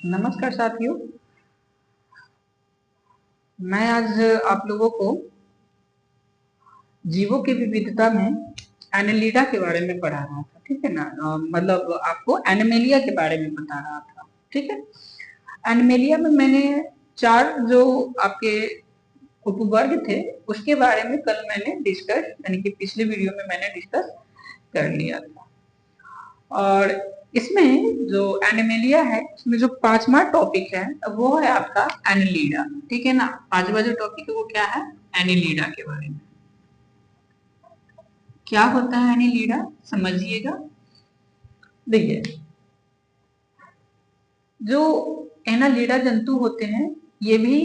नमस्कार साथियों। मैं आज आप लोगों को जीवों की विविधता में एनेलिडा के बारे में पढ़ा रहा था। ठीक है ना। मतलब आपको एनिमेलिया के बारे में बता रहा था। ठीक है। एनिमेलिया में मैंने 4 जो आपके उपवर्ग थे उसके बारे में कल मैंने डिस्कस यानी कि पिछले वीडियो में मैंने डिस्कस कर लिया था। और इसमें जो एनिमेलिया है इसमें जो 5वां टॉपिक है वो है आपका एनिलीडा। ठीक है ना। 5वां जो टॉपिक है वो क्या है? एनिलीडा के बारे में। क्या होता है एनिलीडा, समझिएगा। देखिए, जो एनालीडा जंतु होते हैं ये भी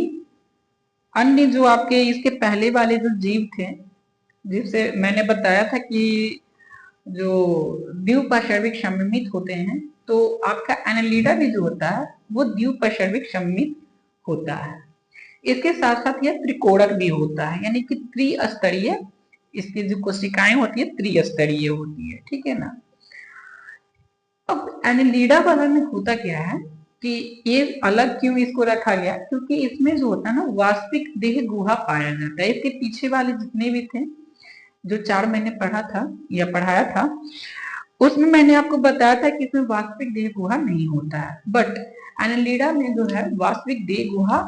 अन्य जो आपके इसके पहले वाले जो जीव थे जिससे मैंने बताया था कि जो द्विपार्श्विक सममित होते हैं, तो आपका एनालीडा भी जो होता है वो द्विपार्श्विक सममित होता है। इसके साथ साथ यह त्रिकोणक भी होता है, यानी कि त्रिस्तरीय इसकी जो कोशिकाएं होती है त्रिस्तरीय होती है। ठीक है ना। अब एनालीडा वाला में होता क्या है कि ये अलग क्यों इसको रखा गया, क्योंकि इसमें जो होता है ना वास्तविक देह गुहा पाया जाता है। इसके पीछे वाले जितने भी थे जो 4 मैंने पढ़ा था या पढ़ाया था उसमें मैंने आपको बताया था कि इसमें वास्तविक देह गुहा नहीं होता है, बट एनालीडा में जो है वास्तविक देह गुहा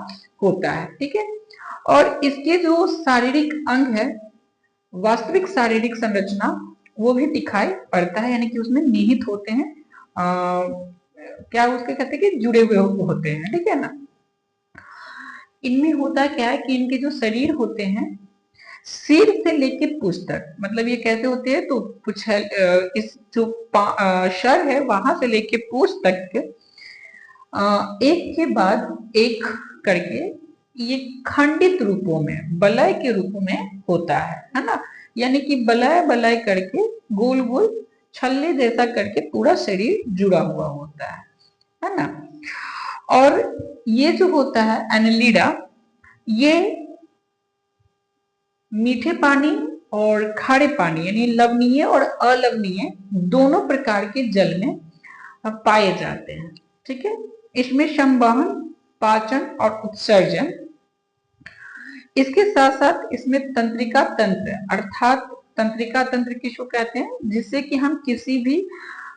होता है। ठीक है। और इसके जो शारीरिक अंग है, वास्तविक शारीरिक संरचना वो भी दिखाई पड़ता है, यानी कि उसमें निहित होते हैं। क्या उसके कहते हैं कि जुड़े हुए होते हैं। ठीक है ना। इनमें होता क्या है कि इनके जो शरीर होते हैं सिर से लेके पूंछ तक, मतलब ये कैसे होते हैं तो कुछ है इस जो सर है वहां से लेके पूंछ तक एक के बाद एक करके ये खंडित रूपों में बलय के रूप में होता है ना। यानी कि बलय बलय करके गोल गोल छल्ले जैसा करके पूरा शरीर जुड़ा हुआ होता है ना। और ये जो होता है एनालिडा, ये मीठे पानी और खारे पानी यानी लवणीय और अलवणीय दोनों प्रकार के जल में पाए जाते हैं। ठीक है। इसमें संवहन, पाचन और उत्सर्जन, इसके साथ साथ इसमें तंत्रिका तंत्र, अर्थात तंत्रिका तंत्र किसको कहते हैं, जिससे कि हम किसी भी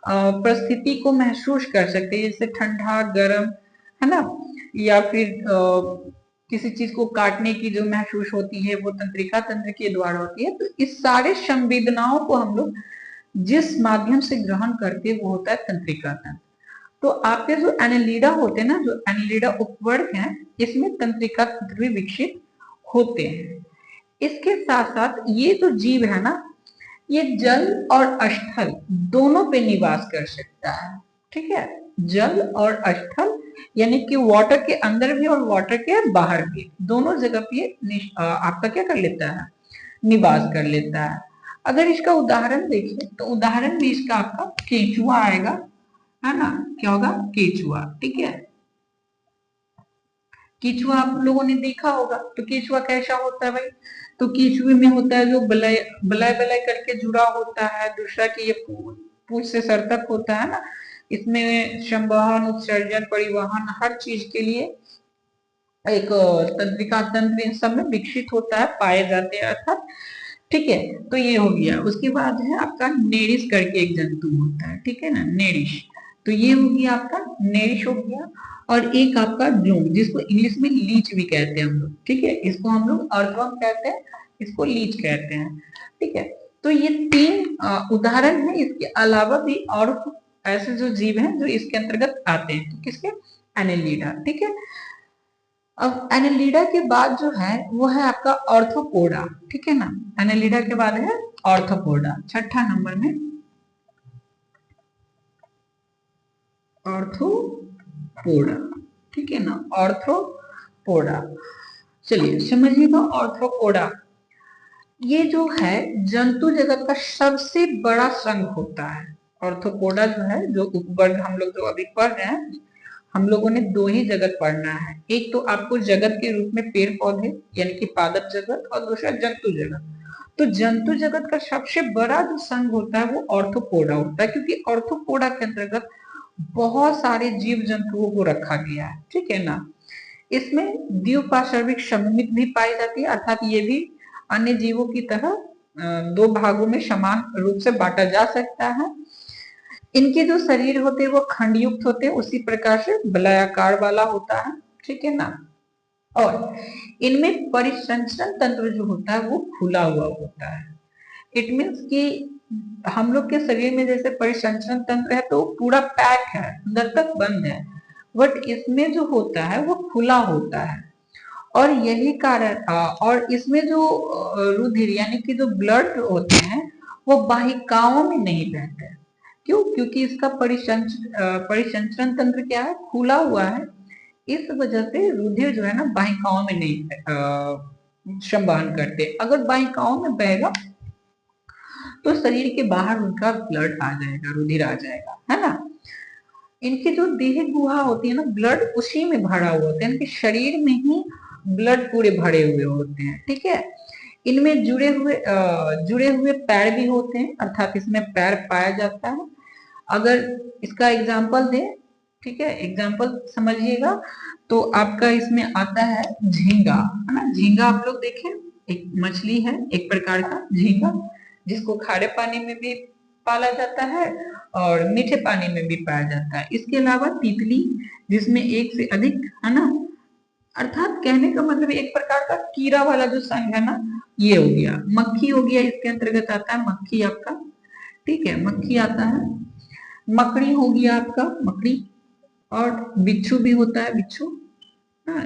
परिस्थिति को महसूस कर सकते हैं, जैसे ठंडा गर्म, है ना, या फिर किसी चीज को काटने की जो महसूस होती है वो तंत्रिका तंत्र के द्वारा होती है। तो इस सारे संवेदनाओं को हम लोग जिस माध्यम से ग्रहण करते हैं वो होता है तंत्रिका तंत्र। तो आपके जो एनालिडा होते हैं ना, जो एनालिडा उपवर्ग हैं, इसमें तंत्रिका तंत्र भी विकसित होते हैं। इसके साथ साथ ये जो जीव है ना, ये जल और स्थल दोनों पे निवास कर सकता है। ठीक है। जल और स्थल यानी कि वाटर के अंदर भी और वाटर के बाहर भी, दोनों जगह पे आपका क्या कर लेता है, निवास कर लेता है। अगर इसका उदाहरण देखें तो उदाहरण में इसका आपका केंचुआ आएगा, है ना। क्या होगा? केचुआ। ठीक है। केचुआ आप लोगों ने देखा होगा। तो केचुआ कैसा होता है भाई? तो केचुए में होता है जो बलय बलय बलय करके जुड़ा होता है। दूसरा कि ये पूंछ से सर तक होता है ना। इसमें संवहन, उत्सर्जन, परिवहन हर चीज के लिए एक तंत्रिका तंत्र इन सब में विकसित होता है, पाए जाते हैं अर्थात। ठीक है। तो ये हो गया। उसके बाद है आपका नेरिस करके एक जंतु होता है। ठीक है ना, नेरिस। तो ये हो गया आपका नेरिस हो गया। और एक आपका जूम, जिसको इंग्लिश में लीच भी कहते हैं हम लोग। ठीक है। इसको हम लोग अर्थवर्म कहते हैं, इसको लीच कहते हैं। ठीक है। तो ये 3 उदाहरण है। इसके अलावा भी और ऐसे जो जीव हैं जो इसके अंतर्गत आते हैं। तो किसके? एनेलिडा। ठीक है। अब एनालिडा के बाद जो है वो है आपका ऑर्थोपोडा। ठीक है ना। एनालिडा के बाद है ऑर्थोपोडा, 6ठा नंबर में ऑर्थोपोडा। ठीक है ना, ऑर्थोपोडा। चलिए समझिएगा ऑर्थोपोडा। ये जो है जंतु जगत का सबसे बड़ा संघ होता है। ऑर्थोपोडा जो है, जो उपवर्ग हम लोग जो अभी पढ़ रहे हैं, हम लोगों ने 2 ही जगत पढ़ना है। एक तो आपको जगत के रूप में पेड़ पौधे यानी कि पादप जगत, और दूसरा जंतु जगत। तो जंतु जगत का सबसे बड़ा जो संघ होता है वो ऑर्थोपोडा होता है, क्योंकि ऑर्थोपोडा के अंतर्गत बहुत सारे जीव जंतुओं को रखा गया है, ठीक है ना। इसमें द्विपार्श्विक संमित भी पाई जाती है, अर्थात ये भी अन्य जीवों की तरह दो भागों में समान रूप से बांटा जा सकता है। इनके जो शरीर होते हैं वो खंड युक्त होते हैं, उसी प्रकार से वलयाकार वाला होता है, ठीक है ना। और इनमें परिसंचरण तंत्र जो होता है वो खुला हुआ होता है। इट मीन्स कि हम लोग के शरीर में जैसे परिसंचरण तंत्र है तो पूरा पैक है, अंदर तक बंद है, बट इसमें जो होता है वो खुला होता है। और यही कारण और इसमें जो रुधिर यानी कि जो ब्लड होते हैं वो वाहिकाओं में नहीं बहते। क्यों? क्योंकि इसका परिसंचरण तंत्र क्या है, खुला हुआ है। इस वजह से रुधिर जो है ना वाहिकाओं में नहीं संवहन करते। अगर वाहिकाओं में बहेगा तो शरीर के बाहर उनका ब्लड आ जाएगा, रुधिर आ जाएगा, है ना। इनकी जो देह गुहा होती है ना, ब्लड उसी में भरा हुआ होता है, इनके शरीर में ही ब्लड पूरे भरे हुए होते हैं, ठीक है। इनमें जुड़े हुए पैर भी होते हैं, अर्थात इसमें पैर पाया जाता है। अगर इसका एग्जाम्पल दें, ठीक है, एग्जाम्पल समझिएगा तो आपका इसमें आता है झींगा, है ना। झींगा आप लोग देखें, एक मछली है एक प्रकार का झींगा, जिसको खारे पानी में भी पाला जाता है और मीठे पानी में भी पाया जाता है। इसके अलावा तितली, जिसमें एक से अधिक, है ना, अर्थात कहने का मतलब एक प्रकार का कीड़ा वाला जो संघ है ना, ये हो गया। मक्खी हो गया, इसके अंतर्गत आता है मक्खी आपका, ठीक है, मक्खी आता है। मकड़ी हो गया आपका, मकड़ी। और बिच्छू भी होता है, बिच्छू, हाँ,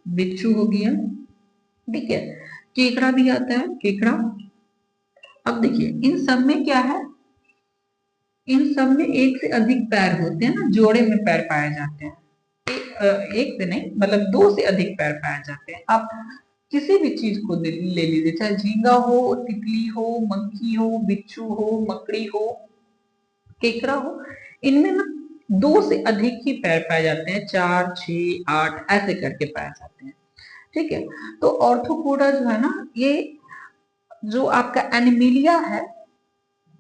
बिच्छू हो गया, ठीक है। केकड़ा भी आता है, केकड़ा। अब देखिए इन सब में क्या है, इन सब में एक से अधिक पैर होते हैं ना, जोड़े में पैर पाए जाते हैं। एक से नहीं, मतलब दो से अधिक पैर पाए जाते हैं। आप किसी भी चीज को ले लीजिए, चाहे झींगा हो, तितली हो, मक्खी हो, बिच्छू हो, मकड़ी हो, केकड़ा हो, इनमें ना दो से अधिक ही पैर पाए जाते हैं, 4, 6, 8 ऐसे करके पाए जाते हैं, ठीक है। तो ऑर्थोपोडा जो है ना, ये जो आपका एनिमिलिया है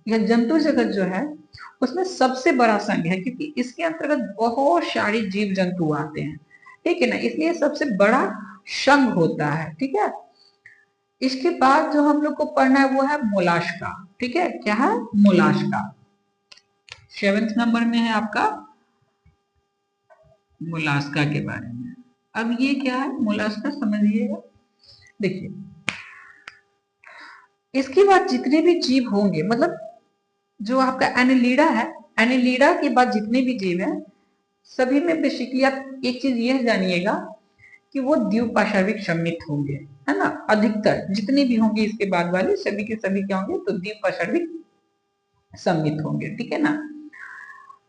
या जंतु जगत जो है उसमें सबसे बड़ा संघ है, क्योंकि इसके अंतर्गत बहुत सारे जीव जंतु आते हैं, ठीक है ना, इसलिए सबसे बड़ा संघ होता है, ठीक है। इसके बाद जो हम लोग को पढ़ना है वो है मोलास्का, ठीक है। क्या है? मोलास्का 7th नंबर में है आपका, मोलास्का के बारे में। अब ये क्या है मोलास्का, समझिएगा। देखिए इसके बाद जितने भी जीव होंगे, मतलब जो आपका एनिलीडा है, एनिलीडा के बाद जितने भी जीव हैं सभी में बेसिकली आप एक चीज यह जानिएगा कि वो द्विपार्श्विक सममित होंगे, है ना। अधिकतर जितने भी होंगे इसके बाद वाले सभी के सभी क्या होंगे, तो द्विपार्श्विक सममित होंगे, ठीक है ना।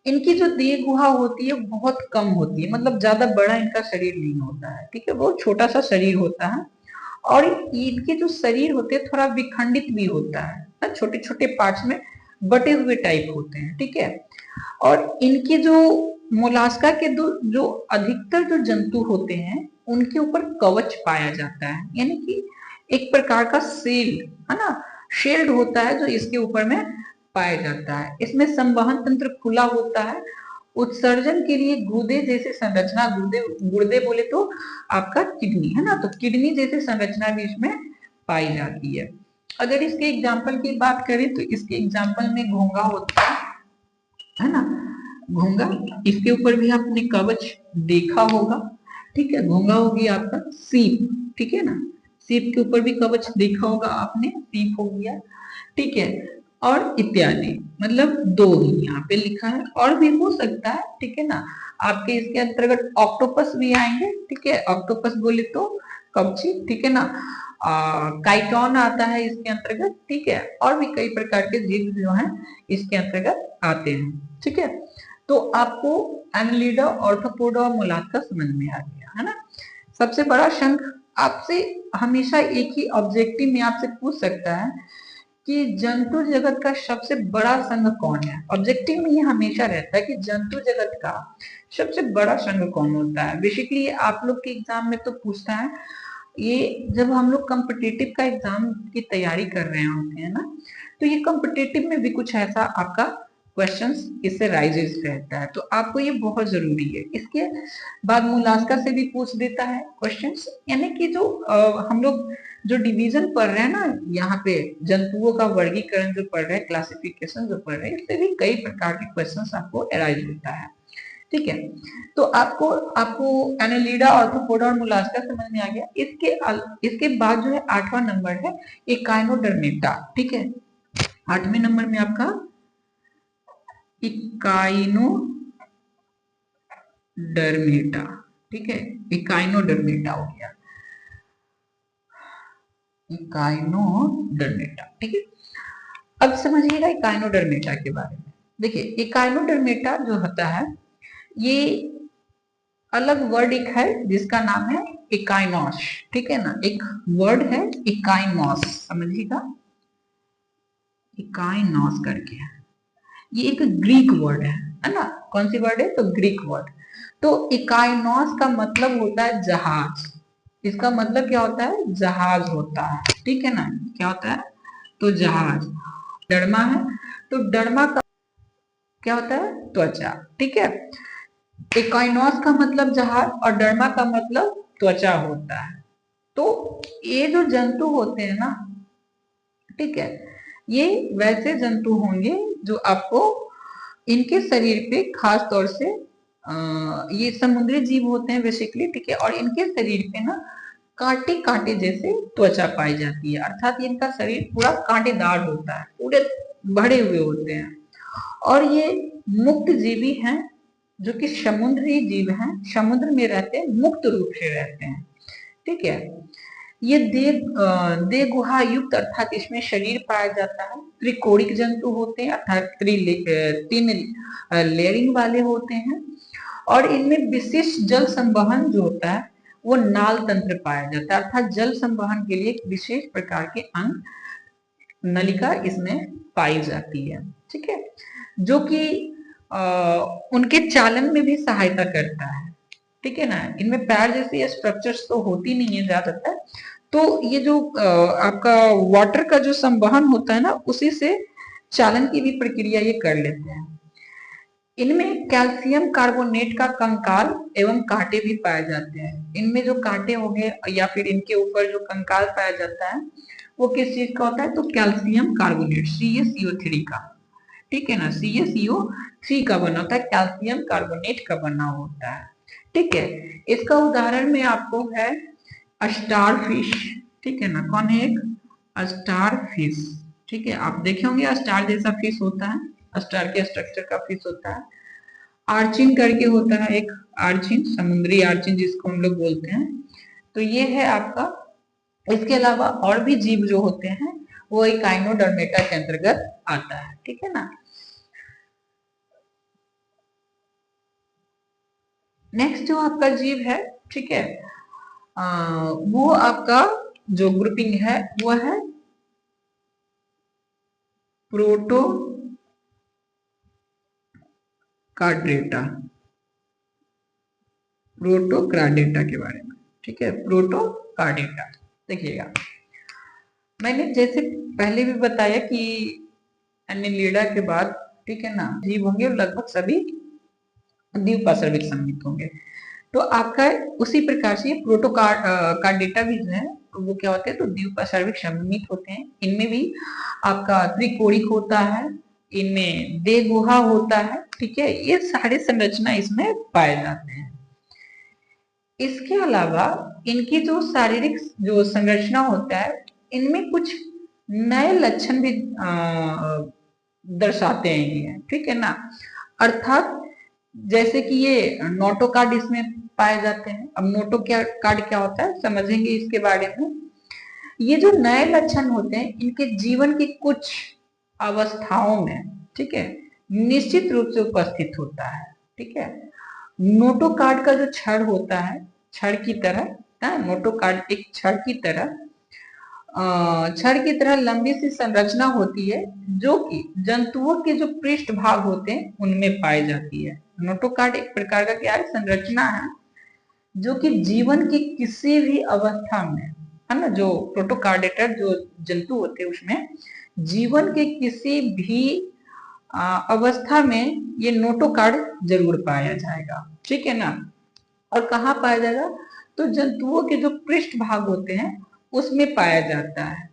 इनकी जो देह गुहा होती है बहुत कम होती है, मतलब ज्यादा बड़ा इनका शरीर नहीं होता है, ठीक है, बहुत छोटा सा शरीर होता है। और इनके जो शरीर होते हैं थोड़ा विखंडित भी होता है ना, छोटे छोटे पार्ट्स में बटे हुए टाइप होते हैं, ठीक है। और इनके जो मोलास्का के जो अधिकतर जो जंतु होते हैं उनके ऊपर कवच पाया जाता है, यानी कि एक प्रकार का सेल, है ना, शेल्ड होता है जो इसके ऊपर में पाया जाता है। इसमें संवहन तंत्र खुला होता है। उत्सर्जन के लिए गुर्दे जैसे संरचना, गुर्दे बोले तो आपका किडनी, है ना, तो किडनी जैसे संरचना भी इसमें पाई जाती है। अगर इसके एग्जाम्पल की बात करें तो इसके एग्जाम्पल में घोंगा होता है ना, घोंगा, इसके ऊपर भी आपने कवच देखा होगा, ठीक है। घोंगा होगी आपका। सीप, ठीक है ना, सीप के ऊपर भी कवच देखा होगा आपने, सीप हो गया, ठीक है। और इत्यादि, मतलब दो ही यहाँ पे लिखा है, और भी हो सकता है, ठीक है ना। आपके इसके अंतर्गत ऑक्टोपस भी आएंगे, ठीक है, ऑक्टोपस बोले तो कवची, ठीक है ना। काइटोन आता है इसके अंतर्गत, ठीक है, और भी कई प्रकार के जीव जो हैं इसके अंतर्गत आते हैं, ठीक है। तो आपको एनिलिडा, ऑर्थोपोडा और मोलास्का समझ में आ गया, है ना। सबसे बड़ा शंख आपसे हमेशा एक ही ऑब्जेक्टिव में आपसे पूछ सकता है कि जंतु जगत का सबसे बड़ा संघ कौन है। ऑब्जेक्टिव में ये हमेशा रहता है कि जंतु जगत का सबसे बड़ा संघ कौन होता है। बेसिकली आप लोग के एग्जाम में तो पूछता है, ये जब हम लोग कॉम्पिटिटिव का एग्जाम की तैयारी कर रहे होते हैं ना, तो ये कॉम्पिटिटिव में भी कुछ ऐसा आपका क्वेश्चंस इससे राइजेस रहता है, तो आपको ये बहुत जरूरी है। इसके बाद मोलास्का से भी पूछ देता है क्वेश्चंस, यानी कि जो हम लोग जो डिवीजन पढ़ रहे हैं ना, यहाँ पे जंतुओं का वर्गीकरण जो पढ़ रहे हैं, क्लासिफिकेशन जो पढ़ रहे हैं, इससे भी कई प्रकार के क्वेश्चंस आपको अराइज होता है। ठीक है, तो आपको आपको एनालिडा, आर्थ्रोपोडा और मोलास्का समझ में आ गया। इसके बाद जो है 8वां नंबर है इकाइनोडर्मेटा। ठीक है, 8वें नंबर में आपका इकाइनोडर्मेटा। ठीक है, इकाइनोडर्मेटा हो गया, इकाइनोडर्मेटा। ठीक है, अब समझिएगा इकाइनोडर्मेटा के बारे में। देखिए, इकाइनोडर्मेटा जो होता है, ये अलग वर्ड एक है जिसका नाम है इकाइनोस। ठीक है ना, एक वर्ड है इकाइनोस, समझिएगा, इकाइनोस करके। ये एक ग्रीक वर्ड है ना। कौन सी वर्ड है? तो ग्रीक वर्ड। तो इकाइनोस का मतलब होता है जहाज। इसका मतलब क्या होता है? जहाज होता है। ठीक है ना, क्या होता है? तो जहाज। डर्मा है, तो डर्मा का क्या होता है? त्वचा। ठीक है, इकाइनोस का मतलब जहाज और डर्मा का मतलब त्वचा होता है। तो ये जो जंतु होते हैं ना, ठीक है, ये वैसे जंतु होंगे जो आपको इनके शरीर पे खास तौर से ये समुद्री जीव होते हैं बेसिकली। ठीक है, और इनके शरीर पे ना कांटे कांटे जैसे त्वचा पाई जाती है, अर्थात इनका शरीर पूरा कांटेदार होता है, पूरे भरे हुए होते हैं। और ये मुक्त जीवी हैं, जो कि समुद्री जीव हैं, समुद्र में रहते हैं, मुक्त रूप से रहते हैं। ठीक है, ये देह गुहा युक्त, अर्थात इसमें शरीर पाया जाता है। त्रिकोणिक जंतु होते हैं, अर्थात 3 लेयरिंग वाले होते हैं। और इनमें विशिष्ट जल संवहन जो होता है वो नाल तंत्र पाया जाता है, अर्थात जल संवहन के लिए एक विशेष प्रकार के अंग, नलिका इसमें पाई जाती है। ठीक है, जो कि उनके चालन में भी सहायता करता है। ठीक है ना, इनमें पैर जैसी स्ट्रक्चर्स तो होती नहीं है ज्यादातर, तो ये जो आपका वाटर का जो संवहन होता है ना, उसी से चालन की भी प्रक्रिया ये कर लेते हैं। इनमें कैल्शियम कार्बोनेट का कंकाल एवं कांटे भी पाए जाते हैं। इनमें जो कांटे होंगे या फिर इनके ऊपर जो कंकाल पाया जाता है वो किस चीज का होता है? तो कैल्शियम कार्बोनेट, CaCO3 का। ठीक है ना, CaCO3 का बना होता है, कैल्शियम कार्बोनेट का बना होता है। ठीक है, इसका उदाहरण में आपको है स्टार फिश। ठीक है ना, कौन है? एक स्टार फिश। ठीक है, आप देखे होंगे स्टार जैसा फिश होता है, स्टार के स्ट्रक्चर का फिश होता है। आर्चिन करके होता है एक, आर्चिन, समुद्री आर्चिन जिसको हम लोग बोलते हैं। तो ये है आपका। इसके अलावा और भी जीव जो होते हैं वो इकाइनोडर्मेटा के अंतर्गत आता है। ठीक है ना, नेक्स्ट जो आपका जीव है, ठीक है, वो आपका जो ग्रुपिंग है वो है प्रोटो कार्डेटा, प्रोटोकार्डेटा के बारे में। ठीक है, प्रोटोकार्डेटा। देखिएगा, मैंने जैसे पहले भी बताया कि एनिलिडा के बाद, ठीक है ना, जीव होंगे लगभग सभी द्विपार्श्विक सममित होंगे। तो आपका उसी प्रकार से प्रोटोकार्डेटा भी जो है वो क्या होते हैं? तो द्विपार्श्विक सममित होते हैं। इनमें भी आपका त्रिकोणिक होता है, इनमें देह गुहा होता है। ठीक है, ये सारे संरचना इसमें पाए जाते हैं। इसके अलावा इनकी जो शारीरिक जो संरचना होता है, इनमें कुछ नए लक्षण भी दर्शाते हैं ये। ठीक है ना, अर्थात जैसे कि ये नोटोकार्ड इसमें पाए जाते हैं। अब नोटोकार्ड क्या होता है समझेंगे इसके बारे में। ये जो नए लक्षण होते हैं, इनके जीवन की कुछ अवस्थाओं में, ठीक है, निश्चित रूप से उपस्थित होता है। ठीक है, नोटोकार्ड का जो छड़ होता है, छड़ की तरह, नोटोकार्ड एक छड़ की तरह लंबी सी संरचना होती है, जो कि जंतुओं के जो पृष्ठ भाग होते हैं उनमें पाई जाती है। नोटोकार्ड एक प्रकार का क्या है? संरचना है, जो कि जीवन की किसी भी अवस्था में, है ना, जो प्रोटोकार्डेटर जो जंतु होते हैं उसमें जीवन के किसी भी अवस्था में ये नोटोकार्ड जरूर पाया जाएगा, ठीक है ना। और कहाँ पाया जाएगा, तो जंतुओं के जो पृष्ठ भाग होते हैं उसमें पाया जाता है।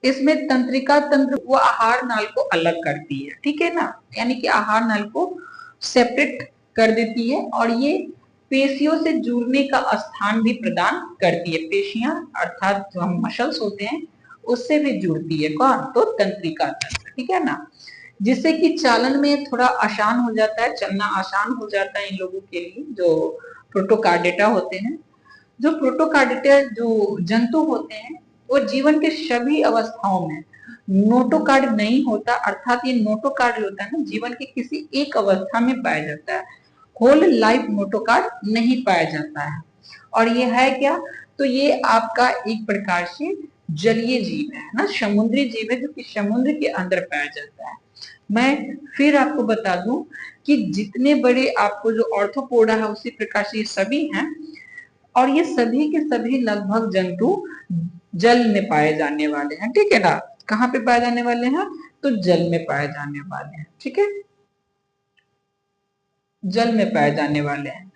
इसमें तंत्रिका तंत्र वो आहार नाल को अलग करती है, ठीक है ना, यानी कि आहार नाल को सेपरेट कर देती है और ये पेशियों से जुड़ने का स्थान भी प्रदान करती है। पेशियां अर्थात जो हम मसल्स होते हैं उससे भी जुड़ती है, कौन, तो तंत्रिका तंत्र, ठीक है ना, जिससे कि चालन में थोड़ा आसान हो जाता है, चलना आसान हो जाता है इन लोगों के लिए जो प्रोटोकार्डेटा होते हैं। जो प्रोटोकार्डेटा जो जंतु होते हैं वो जीवन के सभी अवस्थाओं में नोटोकार्ड नहीं होता, अर्थात ये नोटोकार्ड होता है ना जीवन के किसी एक अवस्था में पाया जाता है, होल लाइफ नोटोकार्ड नहीं पाया जाता है। और ये है क्या, तो ये आपका एक प्रकार से जलीय जीव है ना, समुद्री जीव है जो कि समुद्र के अंदर पाया जाता है। मैं फिर आपको बता दूं कि जितने बड़े आपको जो ऑर्थोपोडा है उसी प्रकार से ये सभी हैं, और ये सभी के सभी लगभग जंतु जल में पाए जाने वाले हैं, ठीक है ना। कहाँ पे पाए जाने वाले हैं, तो जल में पाए जाने वाले हैं, ठीक है, जल में पाए जाने वाले हैं।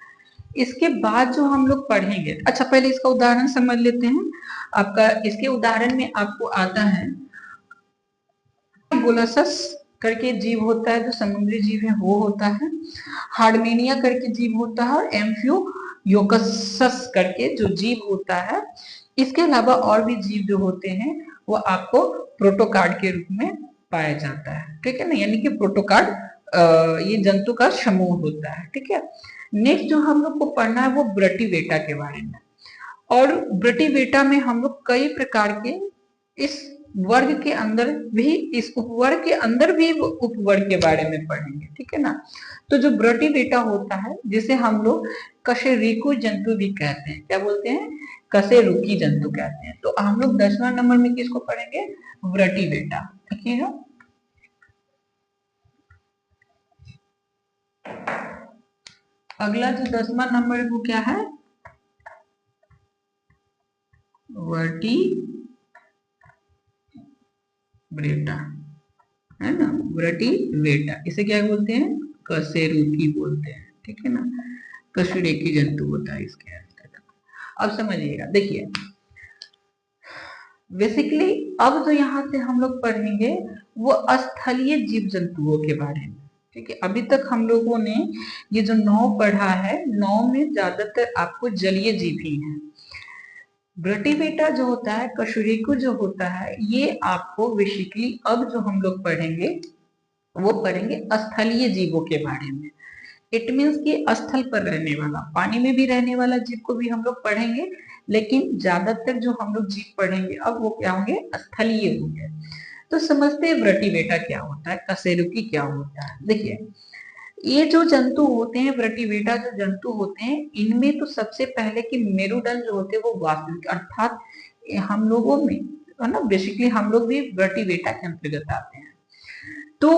इसके बाद जो हम लोग पढ़ेंगे, अच्छा पहले इसका उदाहरण समझ लेते हैं। आपका इसके उदाहरण में आपको आता है गोलासस करके जीव होता है, जो समुद्री जीव है वो होता है। हार्डमेनिया करके जीव होता है और एम्फियोयोकसस करके जो जीव होता है। इसके अलावा और भी जीव जो होते हैं वो आपको प्रोटोकार्ड के रूप में पाया जाता है, ठीक है ना, यानी कि प्रोटोकार्ड ये जंतु का समूह होता है, ठीक है। नेक्स्ट जो हम लोग को पढ़ना है वो ब्रटीवेटा के बारे में, और ब्रटीवेटा में हम लोग कई प्रकार के इस वर्ग के अंदर भी, इस उपवर्ग के अंदर भी उपवर्ग के बारे में पढ़ेंगे, ठीक है ना। तो जो ब्रटीवेटा होता है जिसे हम लोग कशेरुकी जंतु भी कहते हैं, क्या बोलते हैं, कशेरुकी जंतु कहते हैं। तो हम लोग 10वां नंबर में किसको पढ़ेंगे, ब्रटीवेटा, ठीक है। अगला जो 10वां नंबर है वो क्या है, वर्टीब्रेटा, है ना, वर्टीब्रेटा, इसे क्या बोलते हैं, कशेरुकी बोलते हैं, ठीक है ना, कशेरुकी जंतु होता है इसके अंदर। अब समझिएगा, देखिए बेसिकली अब जो यहाँ से हम लोग पढ़ेंगे वो स्थलीय जीव जंतुओं के बारे में, ठीक है। अभी तक हम लोगों ने ये जो 9 पढ़ा है, 9 में ज्यादातर आपको जलीय जीव ही है। ब्रटीवेटा जो होता है, कशेरुकी जो होता है, ये आपको बेसिकली अब जो हम लोग पढ़ेंगे वो पढ़ेंगे स्थलीय जीवों के बारे में। इट मीन्स कि स्थल पर रहने वाला, पानी में भी रहने वाला जीव को भी हम लोग पढ़ेंगे, लेकिन ज्यादातर जो हम लोग जीव पढ़ेंगे अब वो क्या होंगे, स्थलीय होंगे। तो समझते हैं ब्रटीवेटा क्या होता है, कशेरुकी क्या होता है। देखिए ये जो जंतु होते हैं, ब्रटीवेटा जो जंतु होते हैं, इनमें तो सबसे पहले कि मेरुदंड जो होते हैं वो वास्तविक, अर्थात हम लोगों में है ना, बेसिकली हम लोग भी ब्रटीवेटा के अंतर्गत आते हैं। तो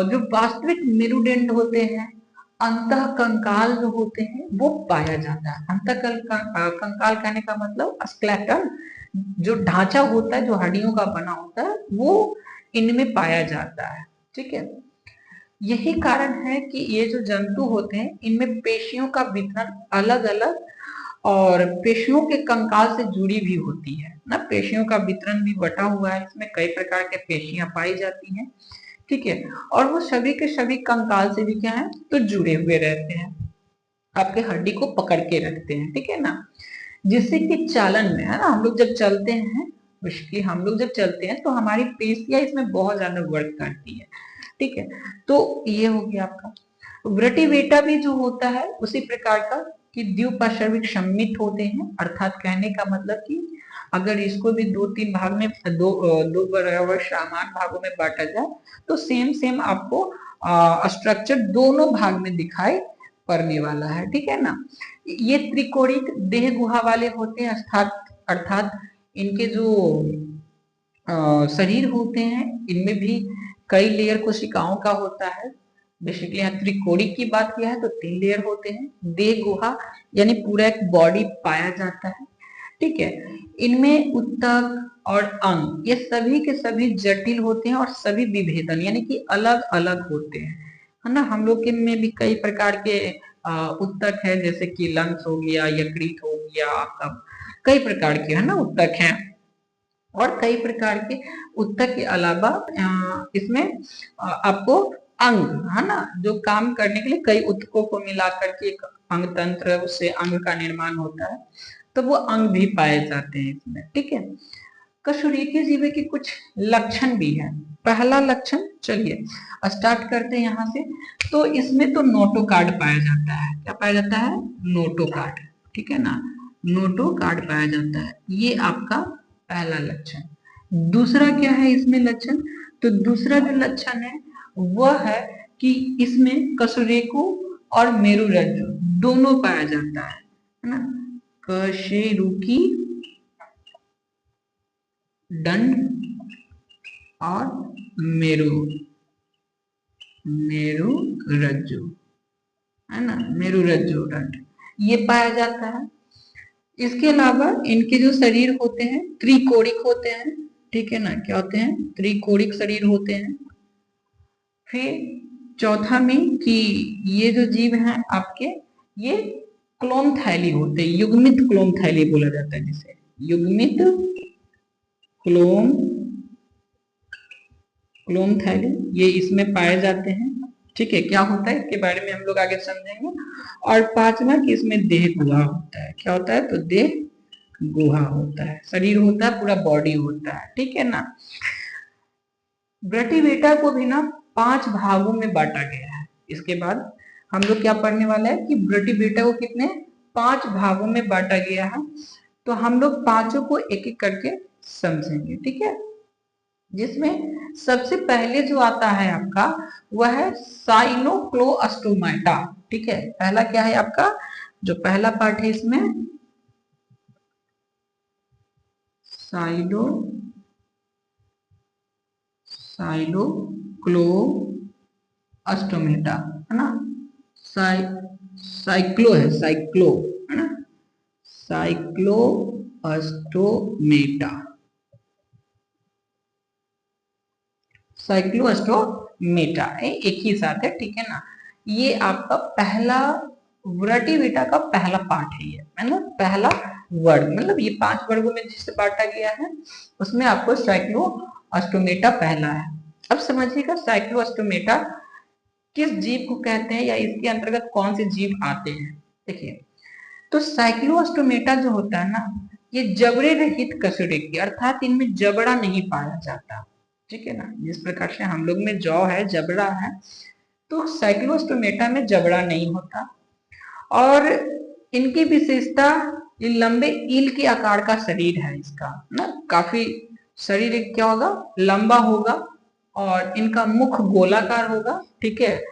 जो वास्तविक मेरुदंड होते हैं, अंतः कंकाल जो होते हैं वो पाया जाता है। अंतः कंकाल कहने का मतलब स्केलेटन, जो ढांचा होता है जो हड्डियों का बना होता है वो इनमें पाया जाता है, ठीक है। यही कारण है कि ये जो जंतु होते हैं इनमें पेशियों का वितरण अलग अलग और पेशियों के कंकाल से जुड़ी भी होती है ना, पेशियों का वितरण भी बटा हुआ है, इसमें कई प्रकार के पेशियां पाई जाती हैं, ठीक है। और वो सभी के सभी कंकाल से भी क्या है, तो जुड़े हुए रहते हैं, आपके हड्डी को पकड़ के रखते हैं, ठीक है ना। जिससे कि चालन में है ना, हम लोग जब चलते हैं, बेसिकली हम लोग जब चलते हैं तो हमारी पेशियां इसमें बहुत ज्यादा वर्क करती है, ठीक है। तो ये हो गया आपका ब्रटीवेटा भी जो होता है उसी प्रकार का कि द्विपार्श्विक सममित होते हैं, अर्थात कहने का मतलब कि अगर इसको भी 2-3 भाग में दो बराबर समान भागों में बांटा जाए तो सेम सेम आपको स्ट्रक्चर दोनों भाग में दिखाई पड़ने वाला है, ठीक है ना। ये त्रिकोणिक देह गुहा वाले होते हैं, अर्थात इनके जो शरीर होते हैं इनमें भी कई लेयर कोशिकाओं का होता है। बेसिकली यहाँ त्रिकोणिक की बात किया है तो 3 लेयर होते हैं। देह गुहा यानी पूरा एक बॉडी पाया जाता है। ठीक है। इनमें उत्तक और अंग ये सभी के सभी जटिल होते हैं और सभी विभेदन यानी कि अलग अलग होते हैं, है ना। हम लोग के में भी कई प्रकार के उत्तक है, जैसे कि लंग्स हो गया, यकृत हो गया, आपका कई प्रकार के, है ना, उत्तक हैं। और कई प्रकार के उत्तक के अलावा इसमें आपको अंग, है ना, जो काम करने के लिए कई उत्तकों को मिलाकर के एक अंग तंत्र, उससे अंग का निर्माण होता है, तो वो अंग भी पाए जाते हैं इसमें, ठीक है। कशुरिकी जीव के कुछ लक्षण भी है। पहला लक्षण, चलिए स्टार्ट करते हैं यहाँ से। तो इसमें तो नोटोकार्ड पाया जाता है। क्या पाया जाता है? नोटोकार्ड, ठीक है ना, नोटोकार्ड पाया जाता है। ये आपका पहला लक्षण। दूसरा क्या है इसमें लक्षण? तो दूसरा जो लक्षण है वह है कि इसमें कशेरुकी और मेरुरज्जु दोनों पाया जाता है ना। कशेरुकी दंड और मेरुरज्जु, है ना, मेरुरज्जु दंड ये पाया जाता है। इसके अलावा इनके जो शरीर होते हैं त्रिकोणिक होते हैं, ठीक है ना। क्या होते हैं? त्रिकोणिक शरीर होते हैं। फिर चौथा में कि ये जो जीव हैं आपके, ये क्लोन थैली होते हैं, युग्मित क्लोन थैली बोला जाता है जिसे, युग्मित क्लोन थैली ये इसमें पाए जाते हैं, ठीक है। क्या होता है इसके बारे में हम लोग आगे समझेंगे। और पांचवा कि इसमें देह गुहा होता है। क्या होता है? तो देह गुहा होता है, शरीर होता है, पूरा बॉडी होता है, ठीक है ना। ब्रटीबेटा को भी ना 5 भागों में बांटा गया है। इसके बाद हम लोग क्या पढ़ने वाले हैं कि ब्रटीबेटा को कितने 5 भागों में बांटा गया है। तो हम लोग पांचों को एक एक करके समझेंगे, ठीक है। जिसमें सबसे पहले जो आता है आपका वह है साइनोक्लोअस्टोमेटा, ठीक है। पहला क्या है आपका, जो पहला पार्ट है इसमें साइक्लोअस्टोमेटा, है ना। साइक्लो है, साइक्लो, है ना, साइक्लोअस्टोमेटा, साइक्लोअस्टोमेटा एक ही साथ है, ठीक है ना। ये आपका पहला वर्टिविटा का पहला पार्ट है, ये मतलब पहला वर्ग, मतलब ये 5 वर्गों में जिसे बांटा गया है उसमें आपको साइक्लोअस्टोमेटा पहला है। अब समझिएगा साइक्लोअस्टोमेटा किस जीव को कहते हैं या इसके अंतर्गत कौन से जीव आते हैं। देखिए, तो साइक्लोअस्टोमेटा जो होता है ना, ये जबड़े रहित कशेरुकी, अर्थात इनमें जबड़ा नहीं पाया जाता, ठीक है ना। जिस प्रकार से हम लोग में जौ है, जबड़ा है, तो साइक्लोस्टोमेटा में जबड़ा नहीं होता। और इनकी विशेषता, ये लंबे ईल के आकार का शरीर है इसका ना, काफी शरीर क्या होगा, लंबा होगा, और इनका मुख गोलाकार होगा, ठीक है।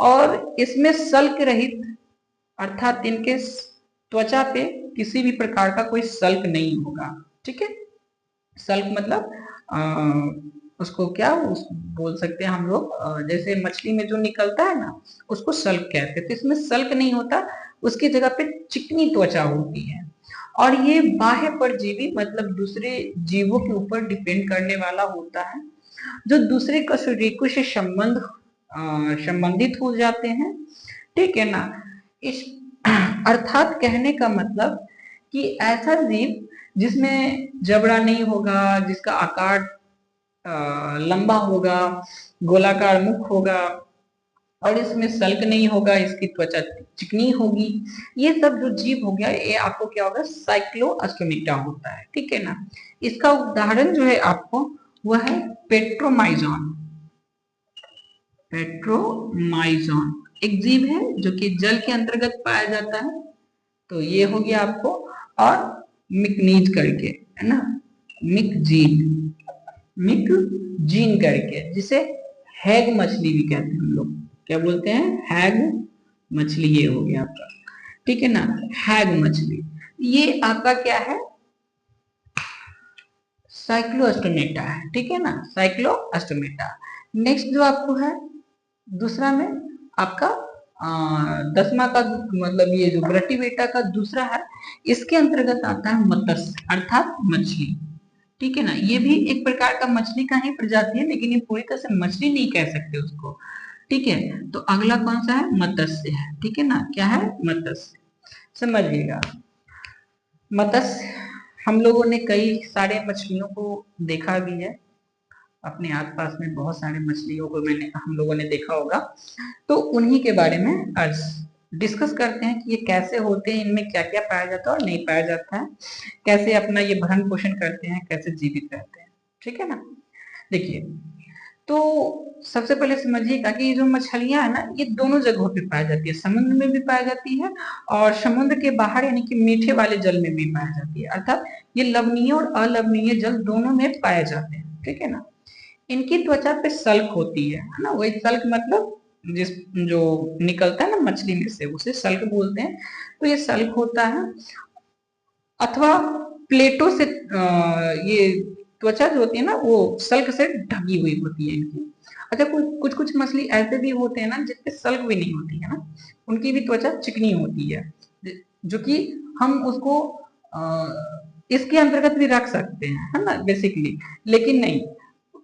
और इसमें सल्क रहित, अर्थात इनके त्वचा पे किसी भी प्रकार का कोई सल्क नहीं होगा, ठीक है। सल्क मतलब उसको क्या बोल सकते हैं हम लोग, जैसे मछली में जो निकलता है ना, उसको सल्क कहते हैं। तो इसमें सल्क नहीं होता, उसकी जगह पे चिकनी त्वचा होती है। और ये बाह्य परजीवी मतलब दूसरे जीवों के ऊपर डिपेंड करने वाला होता है, जो दूसरे कशेरुकी से संबंधित हो जाते हैं, ठीक है ना। इस अर्थात कहने का मतलब कि ऐसा जीव जिसमें जबड़ा नहीं होगा, जिसका आकार लंबा होगा, गोलाकार मुख होगा, और इसमें सल्क नहीं होगा, इसकी त्वचा चिकनी होगी, ये सब जो जीव हो गया ये आपको क्या होगा, साइक्लोअस्टोमेटा होता है, ठीक है ना। इसका उदाहरण जो है आपको वह है पेट्रोमाइजोन। पेट्रोमाइजोन एक जीव है जो कि जल के अंतर्गत पाया जाता है, तो ये हो गया आपको। और मिकनीज करके, है ना, मिकजीन, मिकजीन करके, जिसे हैग मछली भी कहते हैं हम लोग। क्या बोलते हैं? हैग मछली, ये हो गया आपका, ठीक है ना, हैग मछली। ये आपका क्या है, साइक्लोअस्टोमेटा है, ठीक है ना, साइक्लोअस्टोमेटा। नेक्स्ट जो आपको है दूसरा में आपका 10वां का मतलब ये जो ग्रेटिवेटा का दूसरा है, इसके अंतर्गत आता है मत्स्य अर्थात मछली। ठीक है ना, ये भी एक प्रकार का मछली का ही प्रजाति है, लेकिन ये पूरी तरह से मछली नहीं कह सकते उसको। ठीक है, तो अगला कौन सा है, मत्स्य है। ठीक है ना, क्या है, मत्स्य, समझिएगा। मत्स्य, हम लोगों ने कई सारे मछलियों को देखा भी है, अपने आसपास में बहुत सारे मछलियों को हम लोगों ने देखा होगा। तो उन्हीं के बारे में आज डिस्कस करते हैं कि ये कैसे होते हैं, इनमें क्या क्या पाया जाता है और नहीं पाया जाता है, कैसे अपना ये भरण पोषण करते हैं, कैसे जीवित रहते हैं। ठीक है ना, देखिए, तो सबसे पहले समझिएगा कि ये जो मछलियां है ना, ये दोनों जगहों पे पाई जाती है, समुद्र में भी पाई जाती है और समुद्र के बाहर यानी कि मीठे वाले जल में भी पाई जाती है, अर्थात ये लवणीय और अलवणीय जल दोनों में पाए जाते हैं। ठीक है ना, इनकी त्वचा पे सल्क होती है ना, वही सल्क मतलब जिस जो निकलता है ना मछली में से, उसे सल्क बोलते हैं। तो ये सल्क होता है, अथवा प्लेटों से ये त्वचा जो होती है ना, वो सल्क से ढकी हुई होती है इनकी। अच्छा, कुछ कुछ मछली ऐसे भी होते हैं ना जिसपे सल्क भी नहीं होती है ना, उनकी भी त्वचा चिकनी होती है, जो कि हम उसको इसके अंतर्गत भी रख सकते हैं, है ना, बेसिकली। लेकिन नहीं,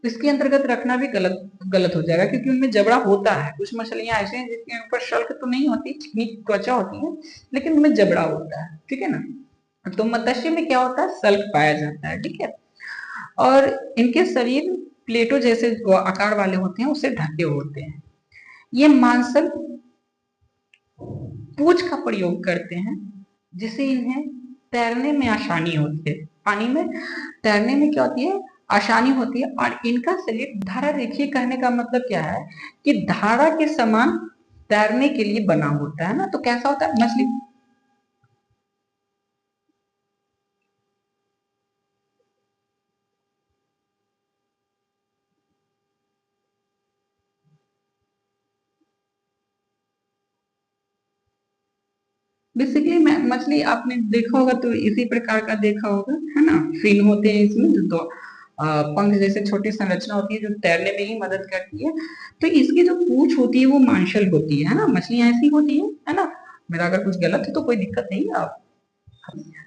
इसके अंतर्गत रखना भी गलत गलत हो जाएगा, क्योंकि उनमें जबड़ा होता है। कुछ मछलियां ऐसे हैं जिसके ऊपर शल्क तो नहीं होती, चिकनी त्वचा होती है, लेकिन उनमें जबड़ा होता है। ठीक है ना, तो मत्स्य में क्या होता है, सल्क पाया जाता है। ठीक है, और इनके शरीर प्लेटो जैसे आकार वाले होते हैं, उससे ढके होते हैं। ये मांसल पूंछ का प्रयोग करते हैं, जिससे इन्हें तैरने में आसानी होती है। पानी में तैरने में क्या होती है, आसानी होती है। और इनका शरीर धारा रेखीय, कहने का मतलब क्या है कि धारा के समान तैरने के लिए बना होता है ना। तो कैसा होता है मछली, बेसिकली मछली आपने देखा होगा तो इसी प्रकार का देखा होगा, है ना। फिन होते हैं इसमें, जो दो पंख जैसे छोटी संरचना होती है जो तैरने में ही मदद करती है। तो इसकी जो पूंछ होती है वो मांसल होती है ना, मछलियां ऐसी होती है ना। मेरा अगर कुछ गलत है तो कोई दिक्कत नहीं है आप।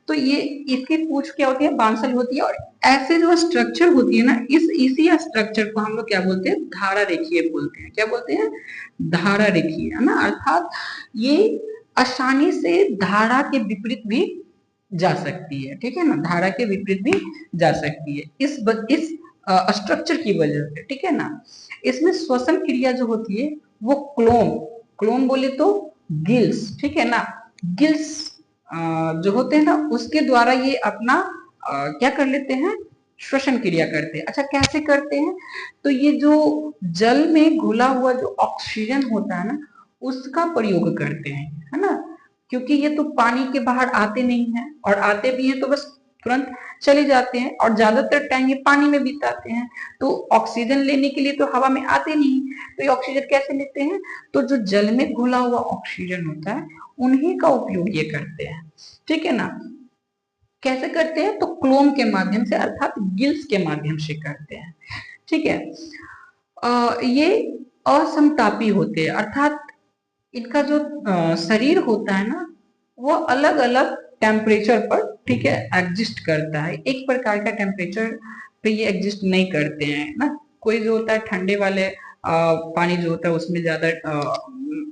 तो ये इसकी पूंछ क्या होती है, बांसल होती है। और ऐसे जो स्ट्रक्चर होती है ना, इसी स्ट्रक्चर को हम लोग क्या बोलते हैं, धारा रेखीय बोलते हैं। क्या बोलते हैं, धारा रेखीय, है ना। अर्थात ये आसानी से धारा के विपरीत भी जा सकती है। ठीक है ना, धारा के विपरीत भी जा सकती है इस स्ट्रक्चर की वजह से। ठीक है ना, इसमें श्वसन क्रिया जो होती है वो क्लोम, क्लोम बोले तो गिल्स, ठीक है ना, गिल्स जो होते हैं ना, उसके द्वारा ये अपना क्या कर लेते हैं, श्वसन क्रिया करते हैं। अच्छा, कैसे करते हैं, तो ये जो जल में घुला हुआ जो ऑक्सीजन होता है ना, उसका प्रयोग करते हैं, है ना। क्योंकि ये तो पानी के बाहर आते नहीं है, और आते भी हैं तो बस तुरंत चले जाते हैं, और ज्यादातर टाइम ये पानी में बिताते हैं। तो ऑक्सीजन लेने के लिए तो हवा में आते नहीं, तो ये ऑक्सीजन कैसे लेते हैं, तो जो जल में घुला हुआ ऑक्सीजन होता है उन्हीं का उपयोग ये करते हैं। ठीक है ना, कैसे करते हैं, तो क्लोम के माध्यम से, अर्थात गिल्स के माध्यम से करते हैं। ठीक है, ये असमतापी होते हैं, अर्थात इनका जो शरीर होता है ना, वो अलग अलग टेम्परेचर पर, ठीक है, एग्जिस्ट करता है। एक प्रकार का टेम्परेचर पे ये एग्जिस्ट नहीं करते हैं ना। कोई जो होता है ठंडे वाले पानी जो होता है उसमें ज्यादा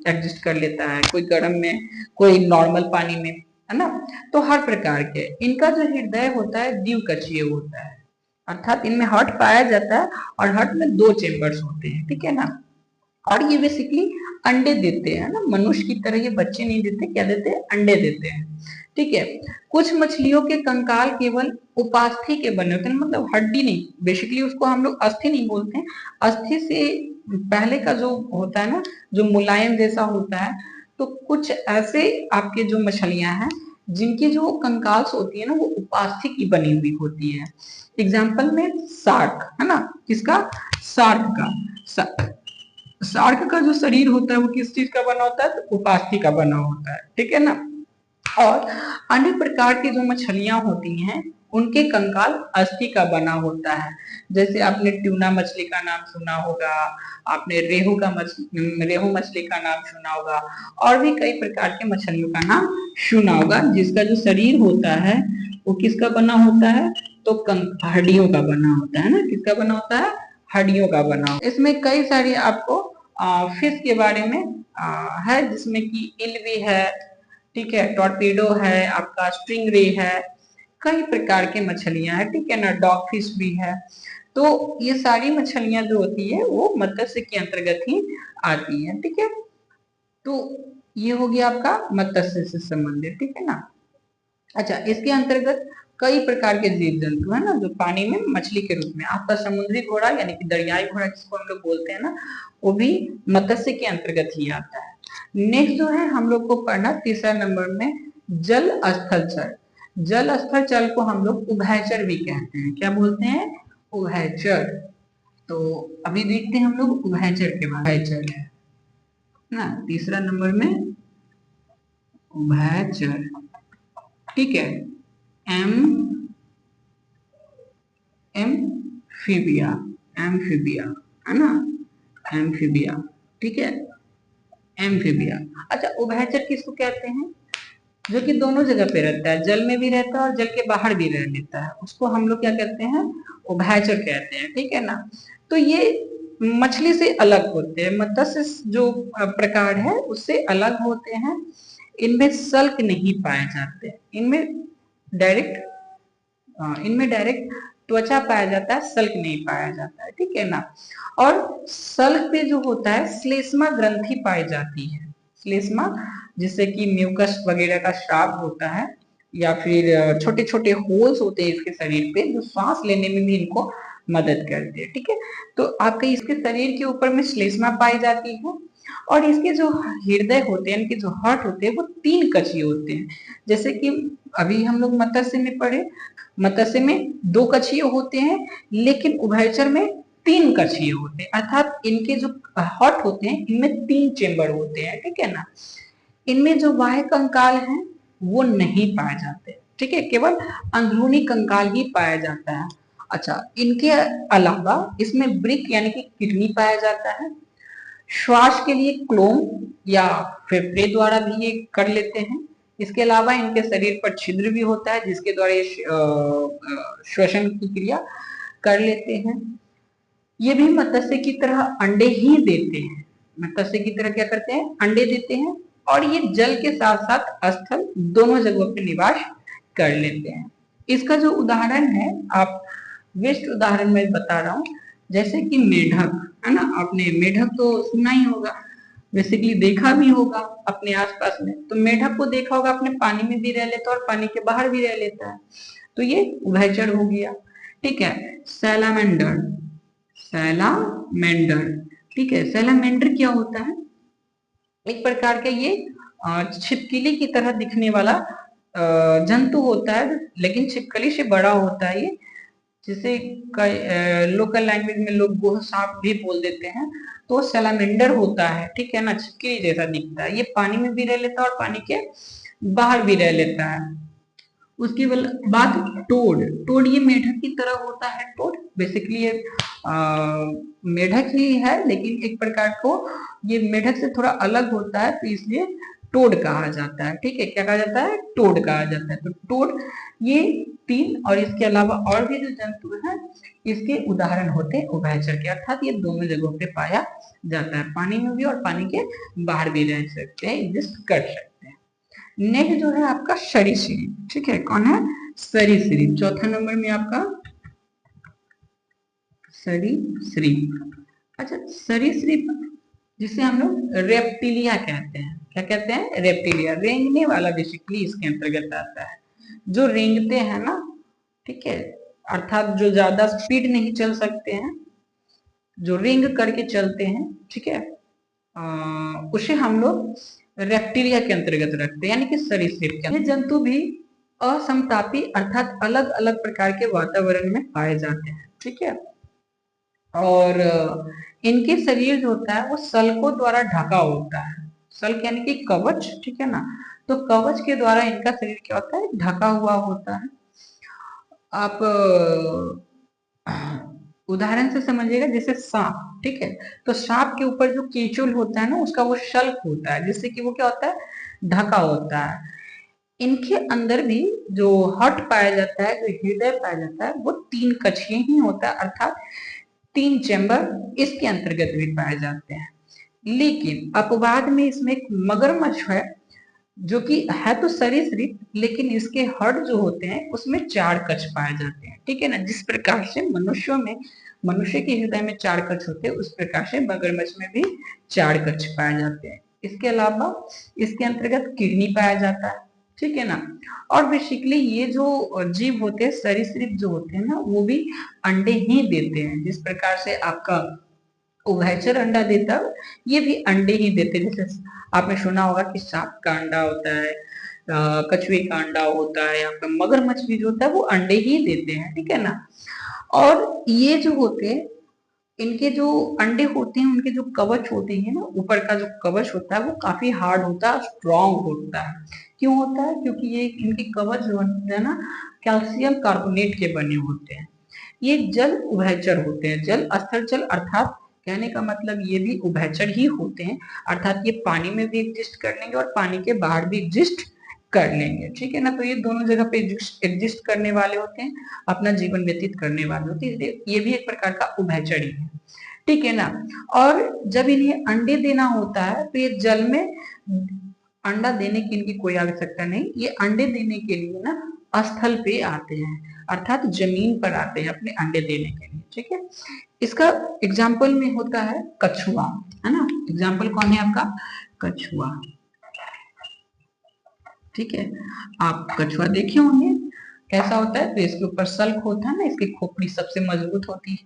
एग्जिस्ट कर लेता है, कोई गर्म में, कोई नॉर्मल पानी में, है ना। तो हर प्रकार के इनका जो हृदय होता है द्विकक्षीय होता है, अर्थात इनमें हार्ट पाया जाता है, और हार्ट में दो चेम्बर्स होते हैं। ठीक है ना, और ये बेसिकली अंडे देते हैं ना, मनुष्य की तरह ये बच्चे नहीं देते, क्या देते हैं, अंडे देते हैं। ठीक है, कुछ मछलियों के कंकाल केवल उपास्थि के बने होते हैं, मतलब हड्डी नहीं, बेसिकली उसको हम लोग अस्थि नहीं बोलते हैं। अस्थि से पहले का जो होता है ना, जो मुलायम जैसा होता है। तो कुछ ऐसे आपके जो मछलियां हैं जिनकी जो कंकाल्स होती है ना, वो उपास्थि की बनी हुई होती है। एग्जाम्पल में शार्क, है ना, किसका, शार्क का। शार्क का जो शरीर होता है वो किस चीज का बना होता है, तो उपास्थि का बना होता है। ठीक है ना, और अन्य प्रकार की जो मछलियां होती हैं उनके कंकाल अस्थि का बना होता है। जैसे आपने ट्यूना मछली का नाम सुना होगा, आपने रेहू मछली का नाम सुना होगा, और भी कई प्रकार के मछलियों का नाम सुना होगा, जिसका जो शरीर होता है वो किसका बना होता है, तो हड्डियों का बना होता है ना। किसका बना होता है, हड्डियों का बना होता है। इसमें कई सारी आपको फिश के बारे में है, जिसमें कि इल भी है, ठीक है, टॉर्पेडो है, आपका स्ट्रिंग रे है, कई प्रकार के मछलियां हैं, ठीक है ना, डॉग फिश भी है। तो ये सारी मछलियां जो होती है वो मत्स्य के अंतर्गत ही आती है, ठीक है। तो ये हो गया आपका मत्स्य से संबंधित, ठीक है ना। अच्छा, इसके अंतर्गत कई प्रकार के जीव जंतु है ना जो पानी में मछली के रूप में, आपका समुद्री घोड़ा यानी कि दरियाई घोड़ा जिसको हम लोग बोलते हैं ना, वो भी मत्स्य के अंतर्गत ही आता है। नेक्स्ट जो है हम लोग को पढ़ना तीसरा नंबर में जल स्थल चर। जल स्थल चर को हम लोग उभयचर भी कहते हैं। क्या बोलते हैं, उभयचर। तो अभी देखते हैं हम लोग उभयचर के बारे में। उभयचर है ना तीसरा नंबर में, उभयचर, ठीक है। एम एम्फीबिया, एम्फीबिया है ना, एम्फीबिया, ठीक है, एम्फीबिया। अच्छा, उभयचर किसको कहते हैं, जो कि दोनों जगह पे रहता है, जल में भी रहता है और जल के बाहर भी रह लेता है, उसको हम लोग क्या कहते हैं, उभयचर कहते हैं, ठीक है ना। तो ये मछली से अलग होते हैं, मत्स्य जो प्रकार है उससे अलग होते हैं। इनमें सल्क नहीं पाए जाते, इनमें डायरेक्ट त्वचा पाया जाता है, सल्क नहीं पाया जाता है, ठीक है ना। और सल्क पे जो होता है श्लेष्मा ग्रंथि पाई जाती है, श्लेष्मा, जिससे कि म्यूकस वगैरह का स्राव होता है, या फिर छोटे छोटे होल्स होते हैं इसके शरीर पे जो सांस लेने में भी इनको मदद करते हैं, ठीक है। तो आपके इसके शरीर के ऊपर में श्लेष्मा पाई जाती है, और इसके जो हृदय होते हैं, इनके जो हार्ट होते हैं वो 3 कछिए होते हैं। जैसे कि अभी हम लोग मत्स्य में पढ़े, मत्स्य में 2 कछिए होते हैं, लेकिन उभयचर में 3 कछिए होते हैं, अर्थात इनके जो हार्ट होते हैं इनमें 3 चेम्बर होते हैं, ठीक है ना। इनमें जो बाह्य कंकाल है वो नहीं पाए जाते, ठीक है, केवल अंदरूनी कंकाल ही पाया जाता है। अच्छा, इनके अलावा इसमें ब्रिक यानी कि किडनी पाया जाता है, श्वास के लिए क्लोम या फेफड़े द्वारा भी ये कर लेते हैं। इसके अलावा इनके शरीर पर छिद्र भी होता है जिसके द्वारा ये श्वसन की क्रिया कर लेते हैं। ये भी मत्स्य की तरह अंडे ही देते हैं, मत्स्य की तरह क्या करते हैं, अंडे देते हैं, और ये जल के साथ साथ स्थल दोनों जगहों पे निवास कर लेते हैं। इसका जो उदाहरण है, आप वेस्ट उदाहरण में बता रहा हूँ, जैसे कि मेढक है ना, आपने मेढक तो सुना ही होगा, बेसिकली देखा भी होगा अपने आसपास में। तो मेढक को देखा होगा, अपने पानी में भी रह लेता है और पानी के बाहर भी रह लेता है, तो ये उभयचर हो गया, ठीक है। सैलामेंडर, सैलामेंडर, ठीक है। सैलामेंडर क्या होता है, एक प्रकार का ये छिपकली की तरह दिखने वाला जंतु होता है, लेकिन छिपकली से बड़ा होता है ये, जिसे लोकल लैंग्वेज में लोग गोह सांप भी बोल देते हैं। तो सैलामेंडर होता है, ठीक है ना, छिपकली जैसा दिखता है, ये पानी में भी रह लेता है और पानी के बाहर भी रह लेता है। उसके बाद टोड, टोड ये मेढक की तरह होता है, टोड बेसिकली ये मेढक ही है, लेकिन एक प्रकार को ये मेढक से थोड़ा अलग होता है, तो इसलिए टोड कहा जाता है, ठीक है। क्या कहा जाता है, टोड कहा जाता है। तो टोड ये 3 और इसके अलावा और भी जो जंतु हैं इसके उदाहरण होते हैं उभयचर के, अर्थात ये दोनों जगहों पे पाया जाता है, पानी में भी और पानी के बाहर भी रह सकते हैं, एग्जिस्ट कर सकते हैं। नेक्स्ट जो है आपका सरीसृप, ठीक है, कौन है, सरीसृप। चौथा नंबर में आपका सरीसृप। अच्छा, सरीसृप जिसे हम लोग रेप्टिलिया कहते हैं, क्या कहते हैं, रेप्टिलिया, रेंगने वाला बेसिकली इसके अंतर्गत आता है, जो रेंगते हैं ना, ठीक है, अर्थात जो ज्यादा स्पीड नहीं चल सकते हैं, जो रेंग करके चलते हैं, ठीक है, उसे हम लोग रेप्टिलिया के अंतर्गत रखते हैं, यानी कि सरीसृप के। ये जंतु भी असमतापी अर्थात अलग अलग प्रकार के वातावरण में पाए जाते हैं, ठीक है। और इनके शरीर जो होता है वो सल्कों द्वारा ढका होता है, सल्क यानी कि कवच, ठीक है ना, तो कवच के द्वारा इनका शरीर क्या होता है, ढका हुआ होता है। आप उदाहरण से समझिएगा, जैसे सांप, ठीक है, तो सांप के ऊपर जो केचुल होता है ना, उसका वो शल्क होता है, जिससे कि वो क्या होता है, ढका होता है। इनके अंदर भी जो हार्ट पाया जाता है, जो हृदय पाया जाता है, वो 3 कक्षीय ही होता है, अर्थात 3 चैम्बर इसके अंतर्गत भी पाए जाते हैं। लेकिन अपवाद में इसमें एक मगरमच्छ है, जो कि है तो सरीसृप, लेकिन इसके हड जो होते हैं उसमें 4 कक्ष पाए जाते हैं, ठीक है ना। जिस प्रकार से मनुष्य के हृदय में 4 कक्ष होते हैं, उस प्रकार से मगरमच्छ में भी 4 कक्ष पाए जाते हैं। इसके अलावा इसके अंतर्गत किडनी पाया जाता है, ठीक है ना। और बेसिकली ये जो जीव होते हैं, सरीसृप जो होते हैं ना, वो भी अंडे ही देते हैं। जिस प्रकार से आपका उभयचर अंडा देता है, ये भी अंडे ही देते हैं। जैसे आपने सुना होगा कि सांप का अंडा होता है, कछुए का अंडा होता है, या फिर मगरमच्छ भी जो होता है वो अंडे ही देते हैं, ठीक है ना। और ये जो होते हैं, इनके जो अंडे होते हैं, उनके जो कवच होते हैं ना, ऊपर का जो कवच होता है वो काफी हार्ड होता है, स्ट्रॉन्ग होता है। क्यों होता है? क्योंकि ये इनके कवच जो होते हैं ना, कैल्शियम कार्बोनेट के बने होते हैं। ये जल उभयचर होते हैं। जल स्थल जल, अर्थात कहने का मतलब ये भी उभयचर ही होते हैं, अर्थात ये पानी में भी एग्जिस्ट कर लेंगे और पानी के बाहर भी एग्जिस्ट कर लेंगे, ठीक है ना। तो ये दोनों जगह पे एग्जिस्ट करने वाले होते हैं, अपना जीवन व्यतीत करने वाले होते हैं, इसलिए ये भी एक प्रकार का उभयचर ही है, ठीक है ना। और जब इन्हें अंडे देना होता है, तो ये जल में अंडा देने की इनकी कोई आवश्यकता नहीं, ये अंडे देने के लिए ना स्थल पे आते हैं, अर्थात जमीन पर आते हैं अपने अंडे देने के लिए, ठीक है। इसका एग्जाम्पल में होता है कछुआ, है ना। एग्जाम्पल कौन है आपका? कछुआ, ठीक है। आप कछुआ देखे होंगे कैसा होता है, तो इसके ऊपर सल्क होता है ना, इसकी खोपड़ी सबसे मजबूत होती है,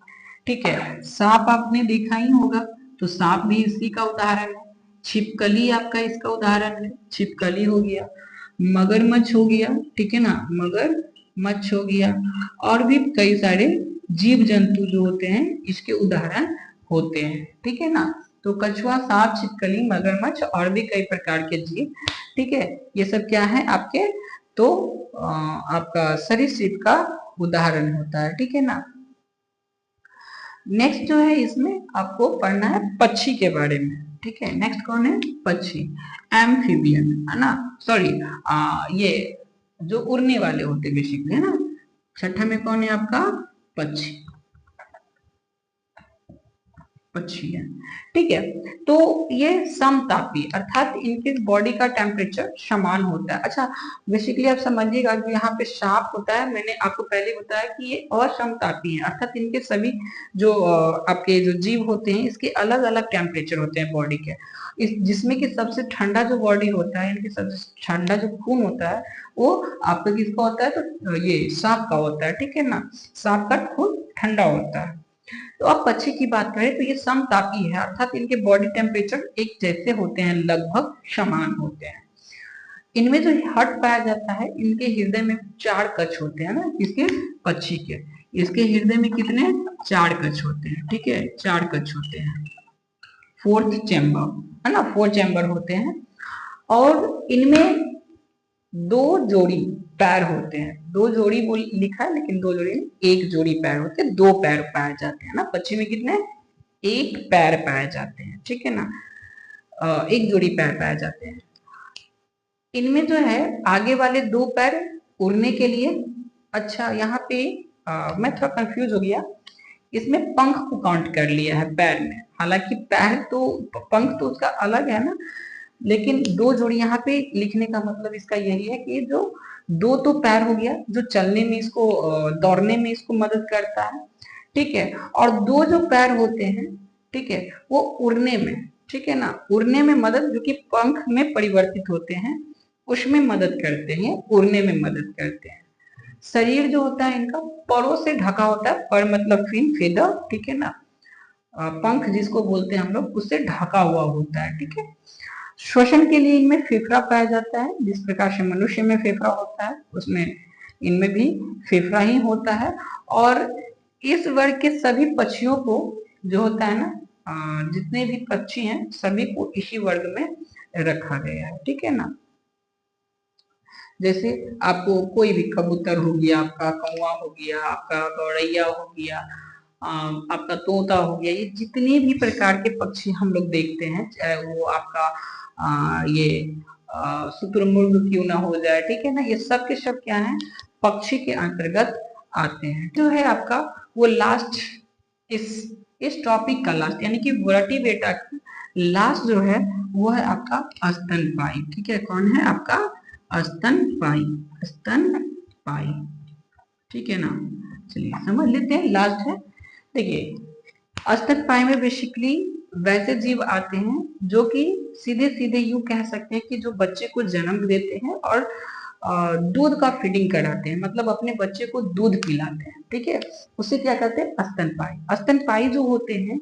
ठीक है। सांप आपने देखा ही होगा, तो सांप भी इसी का उदाहरण है। छिपकली आपका इसका उदाहरण है, छिपकली हो गया। मगरमच्छ हो गया, ठीक है ना, मगरमच्छ हो गया। और भी कई सारे जीव जंतु जो होते हैं इसके उदाहरण होते हैं, ठीक है ना। तो कछुआ, सांप, छिपकली, मगरमच्छ और भी कई प्रकार के जीव, ठीक है, ये सब क्या है आपके, तो आपका सरीसृप का उदाहरण होता है, ठीक है ना। नेक्स्ट जो है, इसमें आपको पढ़ना है पक्षी के बारे में, ठीक है। नेक्स्ट कौन है? पक्षी, एम्फीबियन, है ना। सॉरी, ये जो उड़ने वाले होते बेसिकली, है ना। छठा में कौन है आपका? पक्षी, पक्षी है, ठीक है। तो ये समतापी, अर्थात इनके बॉडी का टेम्परेचर समान होता है। अच्छा, बेसिकली आप समझिएगा, जो यहाँ पे सांप होता है, मैंने आपको पहले बताया कि ये असमतापी है, अर्थात इनके सभी जो आपके जो जीव होते हैं, इसके अलग अलग टेम्परेचर होते हैं बॉडी के। इस जिसमें कि सबसे ठंडा जो बॉडी होता है, इनके सबसे ठंडा जो खून होता है, वो आपका किसका होता है? तो ये सांप का होता है, ठीक है ना। सांप का खून ठंडा होता है। तो अब पक्षी की बात करें, तो ये समतापी है, अर्थात इनके बॉडी टेम्परेचर एक जैसे होते हैं, लगभग समान होते हैं। इनमें जो हार्ट पाया जाता है, इनके हृदय में 4 कक्ष होते हैं ना, इसके पक्षी के, इसके हृदय में कितने? 4 कक्ष होते हैं, ठीक है, 4 कक्ष होते हैं, 4th चैम्बर, है ना, 4 चैम्बर होते हैं। और इनमें 2 जोड़ी पैर होते हैं, 2 जोड़ी बोल लिखा है, लेकिन 2 जोड़ी नहीं, 1 जोड़ी पैर होते हैं, 2 पैर पाए जाते हैं ना। पक्षी में कितने? 1 पैर पाए जाते हैं, ठीक है ना, 1 जोड़ी पैर पाए जाते हैं। इनमें जो है आगे वाले 2 पैर उड़ने के लिए। अच्छा, यहाँ पे मैं थोड़ा कंफ्यूज हो गया, इसमें पंख को काउंट कर लिया है पैर में, हालांकि पैर तो, पंख तो उसका अलग है ना, लेकिन 2 जोड़ी यहाँ पे लिखने का मतलब इसका यही है कि जो 2 तो पैर हो गया, जो चलने में इसको, दौड़ने में इसको मदद करता है, ठीक है। और 2 जो पैर होते हैं, ठीक है, वो उड़ने में, ठीक है ना, उड़ने में मदद, जो कि पंख में परिवर्तित होते हैं, उसमें मदद करते हैं, उड़ने में मदद करते हैं। शरीर जो होता है इनका परों से ढका होता है, पर मतलब फिन, फेदर, ठीक है ना। पंख जिसको बोलते हैं हम लोग, उससे ढका हुआ होता है, ठीक है। श्वसन के लिए इनमें फेफड़ा पाया जाता है, जिस प्रकार से मनुष्य में फेफड़ा होता है, उसमें इनमें भी फेफड़ा ही होता है। और इस वर्ग के सभी पक्षियों को जो होता है ना, जितने भी पक्षी हैं सभी को इसी वर्ग में रखा गया है, ठीक है ना। जैसे आपको कोई भी कबूतर हो गया, आपका कौवा हो गया, आपका गौरैया हो गया, आपका तोता हो गया, ये जितने भी प्रकार के पक्षी हम लोग देखते हैं, चाहे वो आपका ये शुतुरमुर्ग क्यों ना हो जाए, ठीक है ना, ये सब के सब क्या है, पक्षी के अंतर्गत आते हैं। जो है आपका वो लास्ट, इस टॉपिक का लास्ट यानी कि वर्टिब्रेटा की लास्ट जो है वो है आपका स्तनपायी। ठीक है, कौन है आपका स्तनपायी, स्तनपायी। ठीक है ना, चलिए समझ लेते हैं, लास्ट है। देखिए स्तनपायी में बेसिकली वैसे जीव आते हैं जो कि सीधे सीधे यूं कह सकते हैं कि जो बच्चे को जन्म देते हैं और दूध का फीडिंग कराते हैं, मतलब अपने बच्चे को दूध पिलाते हैं। ठीक है, उसे क्या कहते हैं, स्तनपायी। स्तनपायी जो होते हैं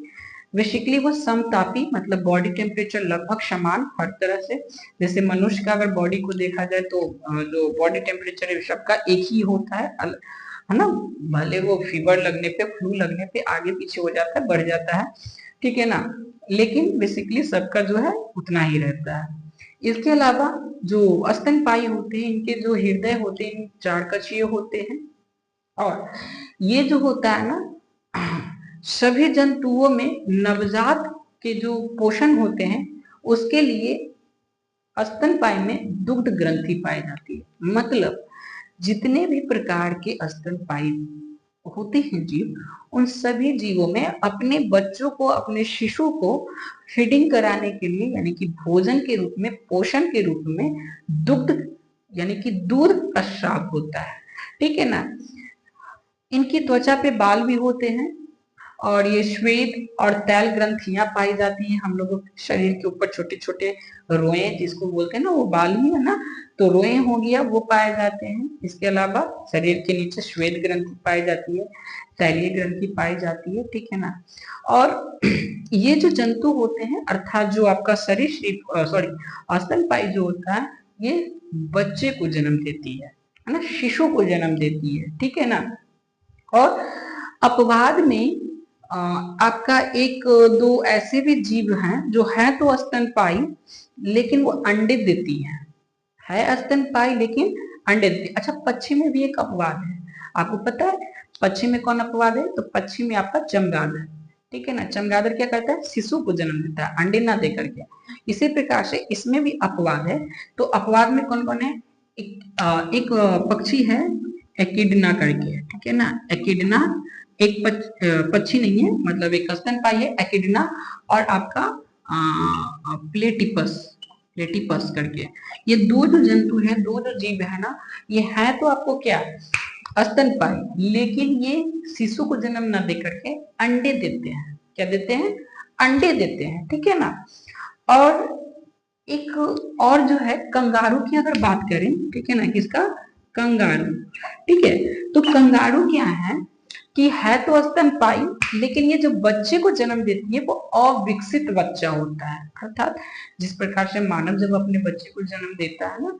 बेसिकली वो समतापी, मतलब बॉडी टेम्परेचर लगभग समान हर तरह से। जैसे मनुष्य का अगर बॉडी को देखा जाए तो जो बॉडी टेम्परेचर है सबका एक ही होता है ना, भले वो फीवर लगने पे, फ्लू लगने पे आगे पीछे हो जाता है, बढ़ जाता है, ठीक है ना, लेकिन बेसिकली सबका जो है उतना ही रहता है। इसके अलावा जो स्तनपायी होते हैं इनके जो हृदय होते हैं चारकशीय होते हैं, और ये जो होता है ना, सभी जंतुओं में नवजात के जो पोषण होते हैं उसके लिए स्तनपायी में दुग्ध ग्रंथि पाई जाती है। मतलब जितने भी प्रकार के स्तनपायी होते हैं जीव, उन सभी जीवों में अपने बच्चों को, अपने शिशु को फीडिंग कराने के लिए यानी कि भोजन के रूप में, पोषण के रूप में दुग्ध यानी कि दूध का स्राव होता है। ठीक है ना, इनकी त्वचा पे बाल भी होते हैं और ये श्वेत और तैल ग्रंथियां पाई जाती हैं। हम लोगों के शरीर के ऊपर छोटे छोटे रोए जिसको बोलते हैं ना, वो बाल ही है ना, तो रोए हो गया वो पाए जाते हैं। इसके अलावा शरीर के नीचे श्वेत ग्रंथि पाई जाती है, तैलीय ग्रंथि पाई जाती है। ठीक है ना, और ये जो जंतु होते हैं अर्थात जो आपका शरीर सॉरी स्तनपायी जो होता है ये बच्चे को जन्म देती है ना, शिशु को जन्म देती है। ठीक है ना, और अपवाद में आपका एक दो ऐसे भी जीव हैं जो है तो स्तनपायी लेकिन वो अंडे देती है स्तनपायी लेकिन अंडे देती। अच्छा, पक्षी में भी एक अपवाद है, आपको पता है पक्षी में कौन अपवाद है, तो पक्षी में आपका चमगादड़। ठीक है ना, चमगादड़ क्या करता है, शिशु को जन्म देता है अंडे ना दे करके। इसी प्रकार से इसमें भी अपवाद है। तो अपवाद में कौन कौन है, एक पक्षी है एकिडना करके। ठीक है ना, एकिडना एक पक्षी नहीं है, मतलब एक स्तनपायी है एकिडना, और आपका प्लेटिपस, प्लेटिपस करके। ये दो जो जंतु हैं, दो जो जीव है ना, ये है तो आपको क्या स्तनपायी, लेकिन ये शिशु को जन्म न दे करके अंडे देते हैं। क्या देते हैं, अंडे देते हैं। ठीक है ना, और एक और जो है कंगारू की अगर बात करें, ठीक है ना, किसका, कंगारू। ठीक है, तो कंगारू क्या है कि है तो स्तनपायी लेकिन ये जो बच्चे को जन्म देती है वो अविकसित बच्चा होता है। अर्थात जिस प्रकार से मानव जब अपने बच्चे को जन्म देता है ना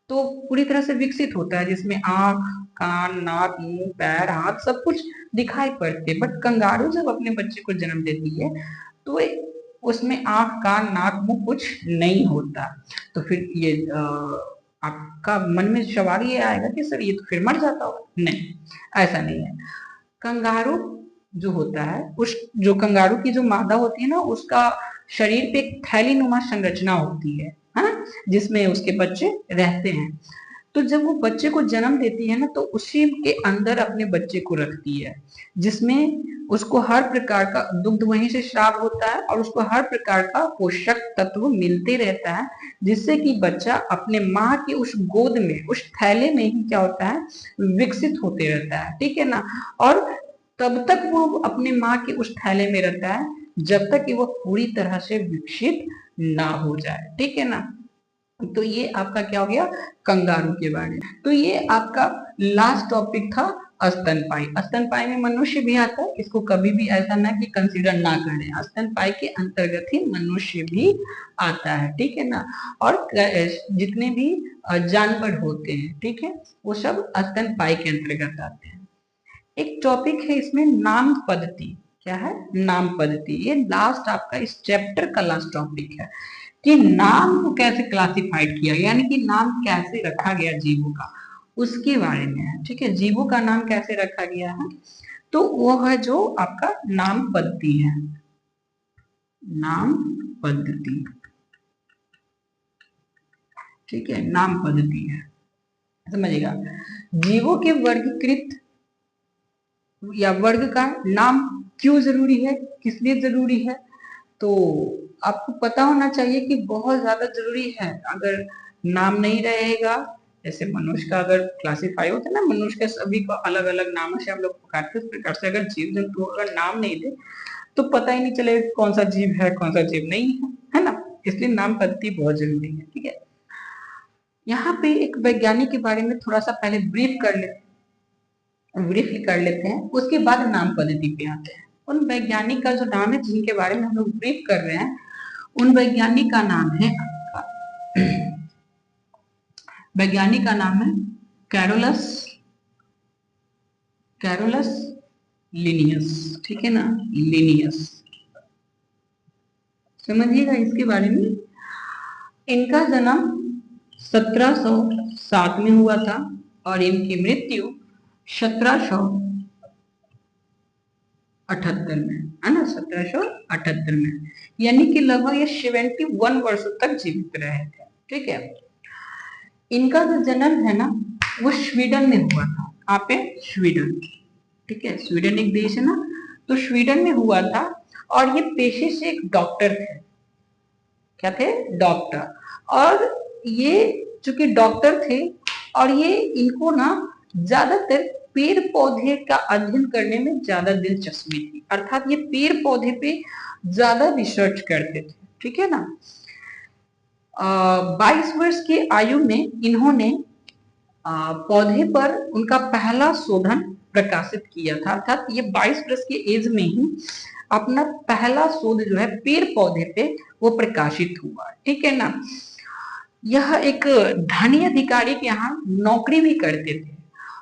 तो पूरी तरह से विकसित होता है, जिसमें आंख, कान, नाक, मुंह, पैर, हाथ सब कुछ दिखाई पड़ते हैं। बट कंगारू जब अपने बच्चे को जन्म देती है तो उसमें आंख, कान, नाक, मुंह कुछ नहीं होता। तो फिर ये आपका मन में सवाल ये आएगा कि सर ये तो फिर मर जाता होगा। नहीं, ऐसा नहीं है। कंगारू जो होता है, उस जो कंगारू की जो मादा होती है ना, उसका शरीर पे एक थैली नुमा संरचना होती है ना, जिसमें उसके बच्चे रहते हैं। तो जब वो बच्चे को जन्म देती है ना तो उसी के अंदर अपने बच्चे को रखती है, जिसमें उसको हर प्रकार का दुग्ध वहीं से स्राव होता है और उसको हर प्रकार का पोषक तत्व मिलते रहता है, जिससे कि बच्चा अपने माँ की उस गोद में, उस थैले में ही क्या होता है, विकसित होते रहता है। ठीक है ना, और तब तक वो अपने माँ के उस थैले में रहता है जब तक कि वो पूरी तरह से विकसित ना हो जाए। ठीक है ना, तो ये आपका क्या हो गया, कंगारू के बारे में। तो ये आपका लास्ट टॉपिक था स्तनपायी। स्तनपायी में मनुष्य भी आता है, इसको कभी भी ऐसा ना कि कंसीडर ना करें, स्तनपायी के अंतर्गत ही मनुष्य भी आता है। ठीक है ना, और जितने भी जानवर होते हैं, ठीक है, वो सब स्तनपायी के अंतर्गत आते हैं। एक टॉपिक है इसमें नाम पद्धति। क्या है, नाम पद्धति। ये लास्ट आपका इस चैप्टर का लास्ट टॉपिक है। कि नाम को कैसे क्लासिफाइड किया गया, यानी कि नाम कैसे रखा गया जीवों का, उसके बारे में है। ठीक है, जीवों का नाम कैसे रखा गया है, तो वो है जो आपका नाम पद्धति है, नाम पद्धति। ठीक है, नाम पद्धति है, समझिएगा। जीवों के वर्गीकृत या वर्ग का नाम क्यों जरूरी है, किस लिए जरूरी है, तो आपको पता होना चाहिए कि बहुत ज्यादा जरूरी है। अगर नाम नहीं रहेगा, जैसे मनुष्य का अगर क्लासिफाई होता है ना, मनुष्य के सभी को अलग अलग नामों से हम लोग पुकारते हैं, उस प्रकार से अगर जीव जंतु अगर नाम नहीं दे तो पता ही नहीं चलेगा कौन सा जीव है कौन सा जीव नहीं है ना। इसलिए नाम पद्धति बहुत जरूरी है। ठीक है, यहाँ पे एक वैज्ञानिक के बारे में थोड़ा सा पहले ब्रीफली कर लेते हैं, उसके बाद नाम पद्धति पे आते हैं। उन वैज्ञानिक का जो नाम है जिनके बारे में हम लोग ब्रीफ कर रहे हैं, उन वैज्ञानिक का नाम है वैज्ञानिक का नाम है कैरोलस लिनियस। ठीक है ना, लिनियस, समझिएगा इसके बारे में। इनका जन्म 1707 में हुआ था और इनकी मृत्यु 1778 में, है ना, 1778 में, यानी कि लगभग ये 71 वर्षों तक जीवित रहे थे। ठीक है, इनका जो जन्म है ना वो स्वीडन में हुआ था। कहाँ पे, स्वीडन। ठीक है, स्वीडन एक देश है ना, तो स्वीडन में हुआ था और ये पेशे से एक डॉक्टर थे। क्या थे, डॉक्टर। और ये चूंकि डॉक्टर थे और ये इनको ना ज्यादातर पेड़ पौधे का अध्ययन करने में ज्यादा दिलचस्पी थी, अर्थात ये पेड़ पौधे पे ज्यादा रिसर्च करते थे। ठीक है ना, 22 वर्ष की आयु में इन्होंने पौधे पर उनका पहला शोधन प्रकाशित किया था, अर्थात ये 22 वर्ष की एज में ही अपना पहला शोध जो है पेड़ पौधे पे वो प्रकाशित हुआ। ठीक है ना, यह एक धनी अधिकारी के यहाँ नौकरी भी करते थे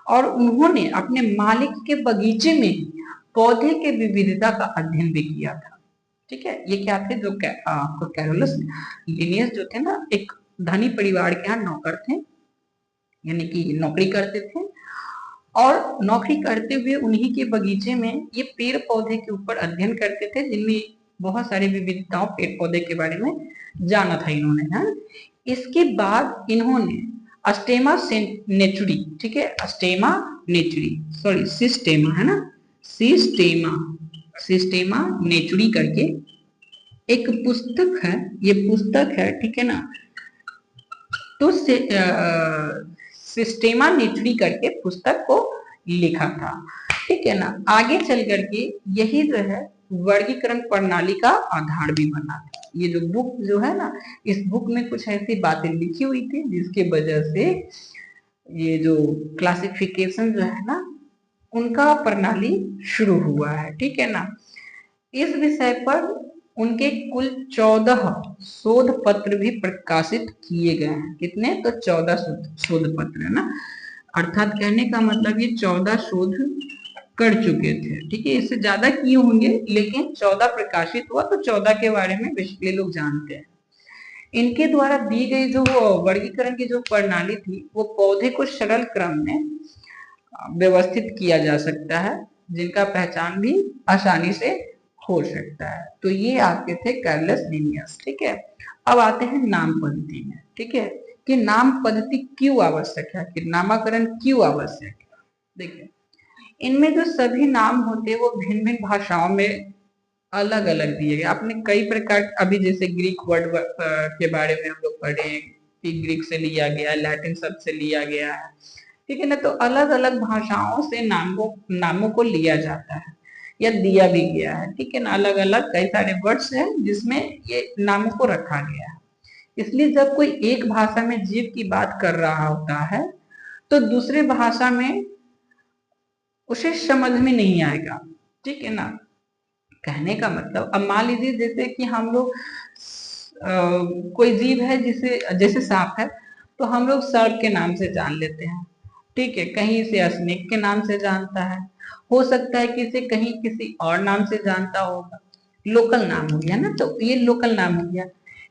और उन्होंने अपने मालिक के बगीचे में पौधे के विविधता का अध्ययन भी किया था। ठीक है, ये क्या थे, जो कैरोलस लिनियस जो थे ना, एक धनी परिवार के यहाँ नौकर थे, यानी कि नौकरी करते थे और नौकरी करते हुए उन्हीं के बगीचे में ये पेड़ पौधे के ऊपर अध्ययन करते थे, जिनमें बहुत सारी विविधताओं पेड़ पौधे के बारे में जाना था इन्होंने, है। इसके बाद इन्होंने अस्टेमा नेचुरी, ठीक है, अस्टेमा नेचुरी, सॉरी सिस्टेमा, है ना, सिस्टेमा नेचुरी करके एक पुस्तक है, ये पुस्तक है। ठीक है ना, तो सिस्टेमा नेचुरी करके पुस्तक को लिखा था। ठीक है ना, आगे चल करके यही जो है वर्गीकरण प्रणाली का आधार भी बना था। ये जो बुक जो है ना, इस बुक में कुछ ऐसी बातें लिखी हुई थी जिसके वजह से ये जो क्लासिफिकेशन जो है ना उनका प्रणाली शुरू हुआ है। ठीक है ना, इस विषय पर उनके कुल 14 शोध पत्र भी प्रकाशित किए गए हैं। कितने, तो 14 शोध पत्र, है ना, अर्थात कहने का मतलब ये 14 शोध कर चुके थे। ठीक है, इससे ज्यादा किए होंगे लेकिन 14 प्रकाशित हुआ, तो 14 के बारे में बेसिकली लोग जानते हैं। इनके द्वारा दी गई जो वर्गीकरण की जो प्रणाली थी वो पौधे को सरल क्रम में व्यवस्थित किया जा सकता है, जिनका पहचान भी आसानी से हो सकता है। तो ये आपके थे कैरोलस लिनियस। ठीक है, अब आते हैं नाम पद्धति में। ठीक है, कि नाम पद्धति क्यों आवश्यक है, कि नामकरण क्यों आवश्यक है। देखिए, इनमें जो सभी नाम होते हैं वो भिन्न भिन्न भाषाओं में अलग अलग दिए गए। आपने कई प्रकार, अभी जैसे ग्रीक वर्ड के बारे में हम लोग पढ़े कि ग्रीक से लिया गया, लैटिन शब्द से लिया गया है। ठीक है ना, तो अलग अलग भाषाओं से नामों को लिया जाता है या दिया भी गया है। ठीक है ना, अलग अलग कई सारे वर्ड्स हैं जिसमें ये नामों को रखा गया है। इसलिए जब कोई एक भाषा में जीव की बात कर रहा होता है तो दूसरे भाषा में उसे समझ में नहीं आएगा। ठीक है ना, कहने का मतलब, अब मान लीजिए जैसे कि हम लोग कोई जीव है जिसे, जैसे सांप है, तो हम लोग सर्प के नाम से जान लेते हैं। ठीक है, कहीं से स्नेक के नाम से जानता है, हो सकता है कि इसे कहीं किसी और नाम से जानता होगा, लोकल नाम हो गया ना, तो ये लोकल नाम हो गया।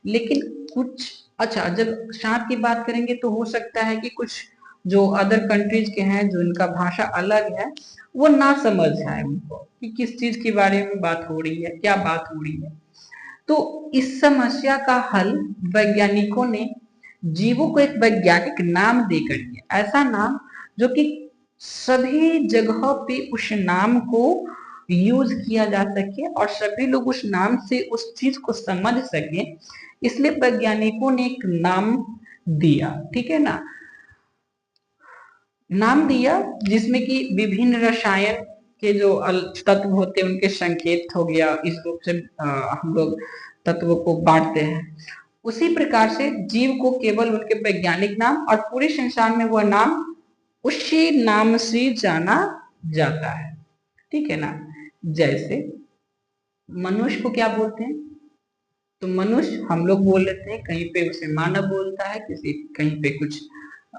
लेकिन कुछ, अच्छा जब सांप की बात करेंगे तो हो सकता है कि कुछ जो अदर कंट्रीज के हैं, जो इनका भाषा अलग है, वो ना समझ आए उनको कि किस चीज के बारे में बात हो रही है, क्या बात हो रही है। तो इस समस्या का हल वैज्ञानिकों ने जीवों को एक वैज्ञानिक नाम देकर दिया, ऐसा नाम जो कि सभी जगह पे उस नाम को यूज किया जा सके और सभी लोग उस नाम से उस चीज को समझ सके, इसलिए वैज्ञानिकों ने एक नाम दिया, ठीक है ना। नाम दिया जिसमें कि विभिन्न रसायन के जो तत्व होते हैं उनके संकेत हो गया, इस रूप से हम लोग तत्वों को बांटते हैं। उसी प्रकार से जीव को केवल उनके वैज्ञानिक नाम और पूरे संसार में वह नाम उसी नाम से जाना जाता है, ठीक है ना। जैसे मनुष्य को क्या बोलते हैं, तो मनुष्य हम लोग बोल लेते हैं, कहीं पे उसे मानव बोलता है, किसी कहीं पे कुछ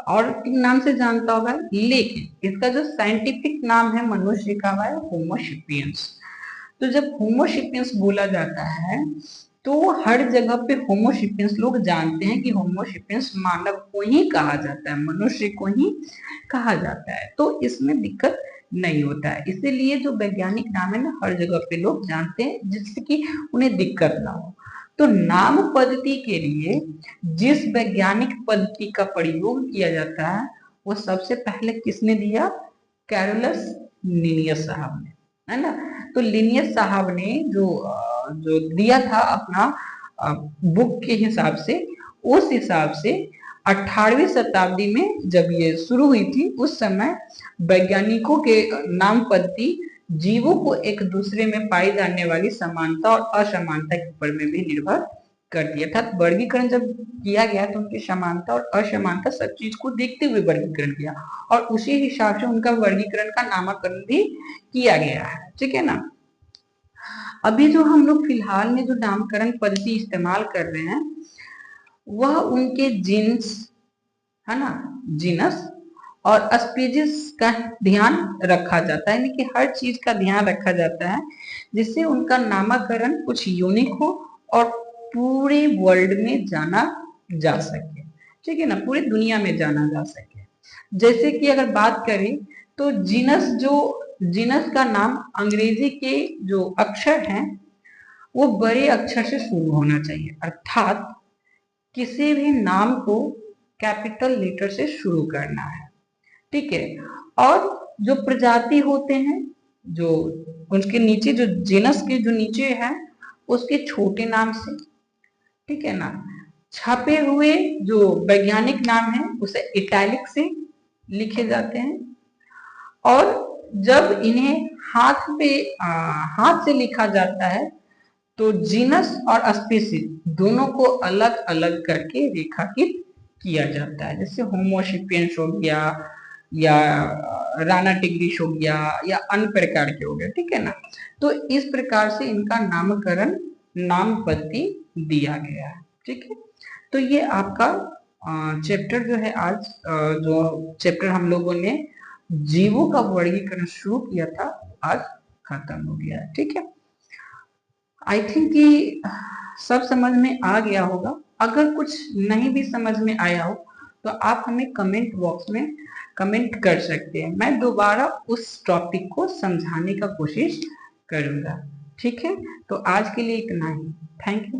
और नाम से जानता होगा, लेकिन इसका जो साइंटिफिक नाम है मनुष्य का है होमोसेपियंस। तो जब होमोसेपियंस बोला जाता है तो हर जगह पे होमोसेपियंस लोग जानते हैं कि होमोसेपियंस मानव को ही कहा जाता है, मनुष्य को ही कहा जाता है, तो इसमें दिक्कत नहीं होता है। इसीलिए जो वैज्ञानिक नाम है ना हर जगह पे लोग जानते हैं, जिससे कि उन्हें दिक्कत ना हो। तो नाम पद्धति के लिए जिस वैज्ञानिक पद्धति का प्रयोग किया जाता है वो सबसे पहले किसने दिया, कैरोलस लिनियस साहब ने, है ना। तो लिनियस साहब ने जो दिया था अपना बुक के हिसाब से, उस हिसाब से 18वीं शताब्दी में जब ये शुरू हुई थी उस समय वैज्ञानिकों के नाम पद्धति जीवों को एक दूसरे में पाई जाने वाली समानता और असमानता के ऊपर में भी निर्भर कर दिया था। वर्गीकरण जब किया गया तो उनकी समानता और असमानता सब चीज को देखते हुए वर्गीकरण किया और उसी हिसाब से उनका वर्गीकरण का नामकरण भी किया गया है, ठीक है ना। अभी जो हम लोग फिलहाल में जो नामकरण पद्धति इस्तेमाल कर रहे हैं वह उनके जीन्स, है ना, जीनस और स्पीसीज का ध्यान रखा जाता है, यानी कि हर चीज का ध्यान रखा जाता है जिससे उनका नामकरण कुछ यूनिक हो और पूरे वर्ल्ड में जाना जा सके, ठीक है ना, पूरी दुनिया में जाना जा सके। जैसे कि अगर बात करें तो जीनस का नाम अंग्रेजी के जो अक्षर हैं वो बड़े अक्षर से शुरू होना चाहिए, अर्थात किसी भी नाम को कैपिटल लेटर से शुरू करना है, ठीक है। और जो प्रजाति होते हैं, जो उसके नीचे जो जीनस के जो नीचे है उसके छोटे नाम से, ठीक है ना। छपे हुए जो वैज्ञानिक नाम है उसे इटैलिक से लिखे जाते हैं और जब इन्हें हाथ से लिखा जाता है तो जीनस और स्पीसीज दोनों को अलग अलग करके रेखांकित किया जाता है, जैसे होमोसेपियंस हो गया या राना टिग्रिस हो गया या अन्य प्रकार के हो गए, ठीक है ना। तो इस प्रकार से इनका नामकरण नाम पद्धति दिया गया है, ठीक है। तो ये आपका चैप्टर जो है आज जो चैप्टर हम लोगों ने जीवों का वर्गीकरण शुरू किया था आज खत्म हो गया है, ठीक है। आई थिंक कि सब समझ में आ गया होगा। अगर कुछ नहीं भी समझ में आया हो तो आप हमें कमेंट बॉक्स में कमेंट कर सकते हैं, मैं दोबारा उस टॉपिक को समझाने का कोशिश करूंगा, ठीक है। तो आज के लिए इतना ही, थैंक यू।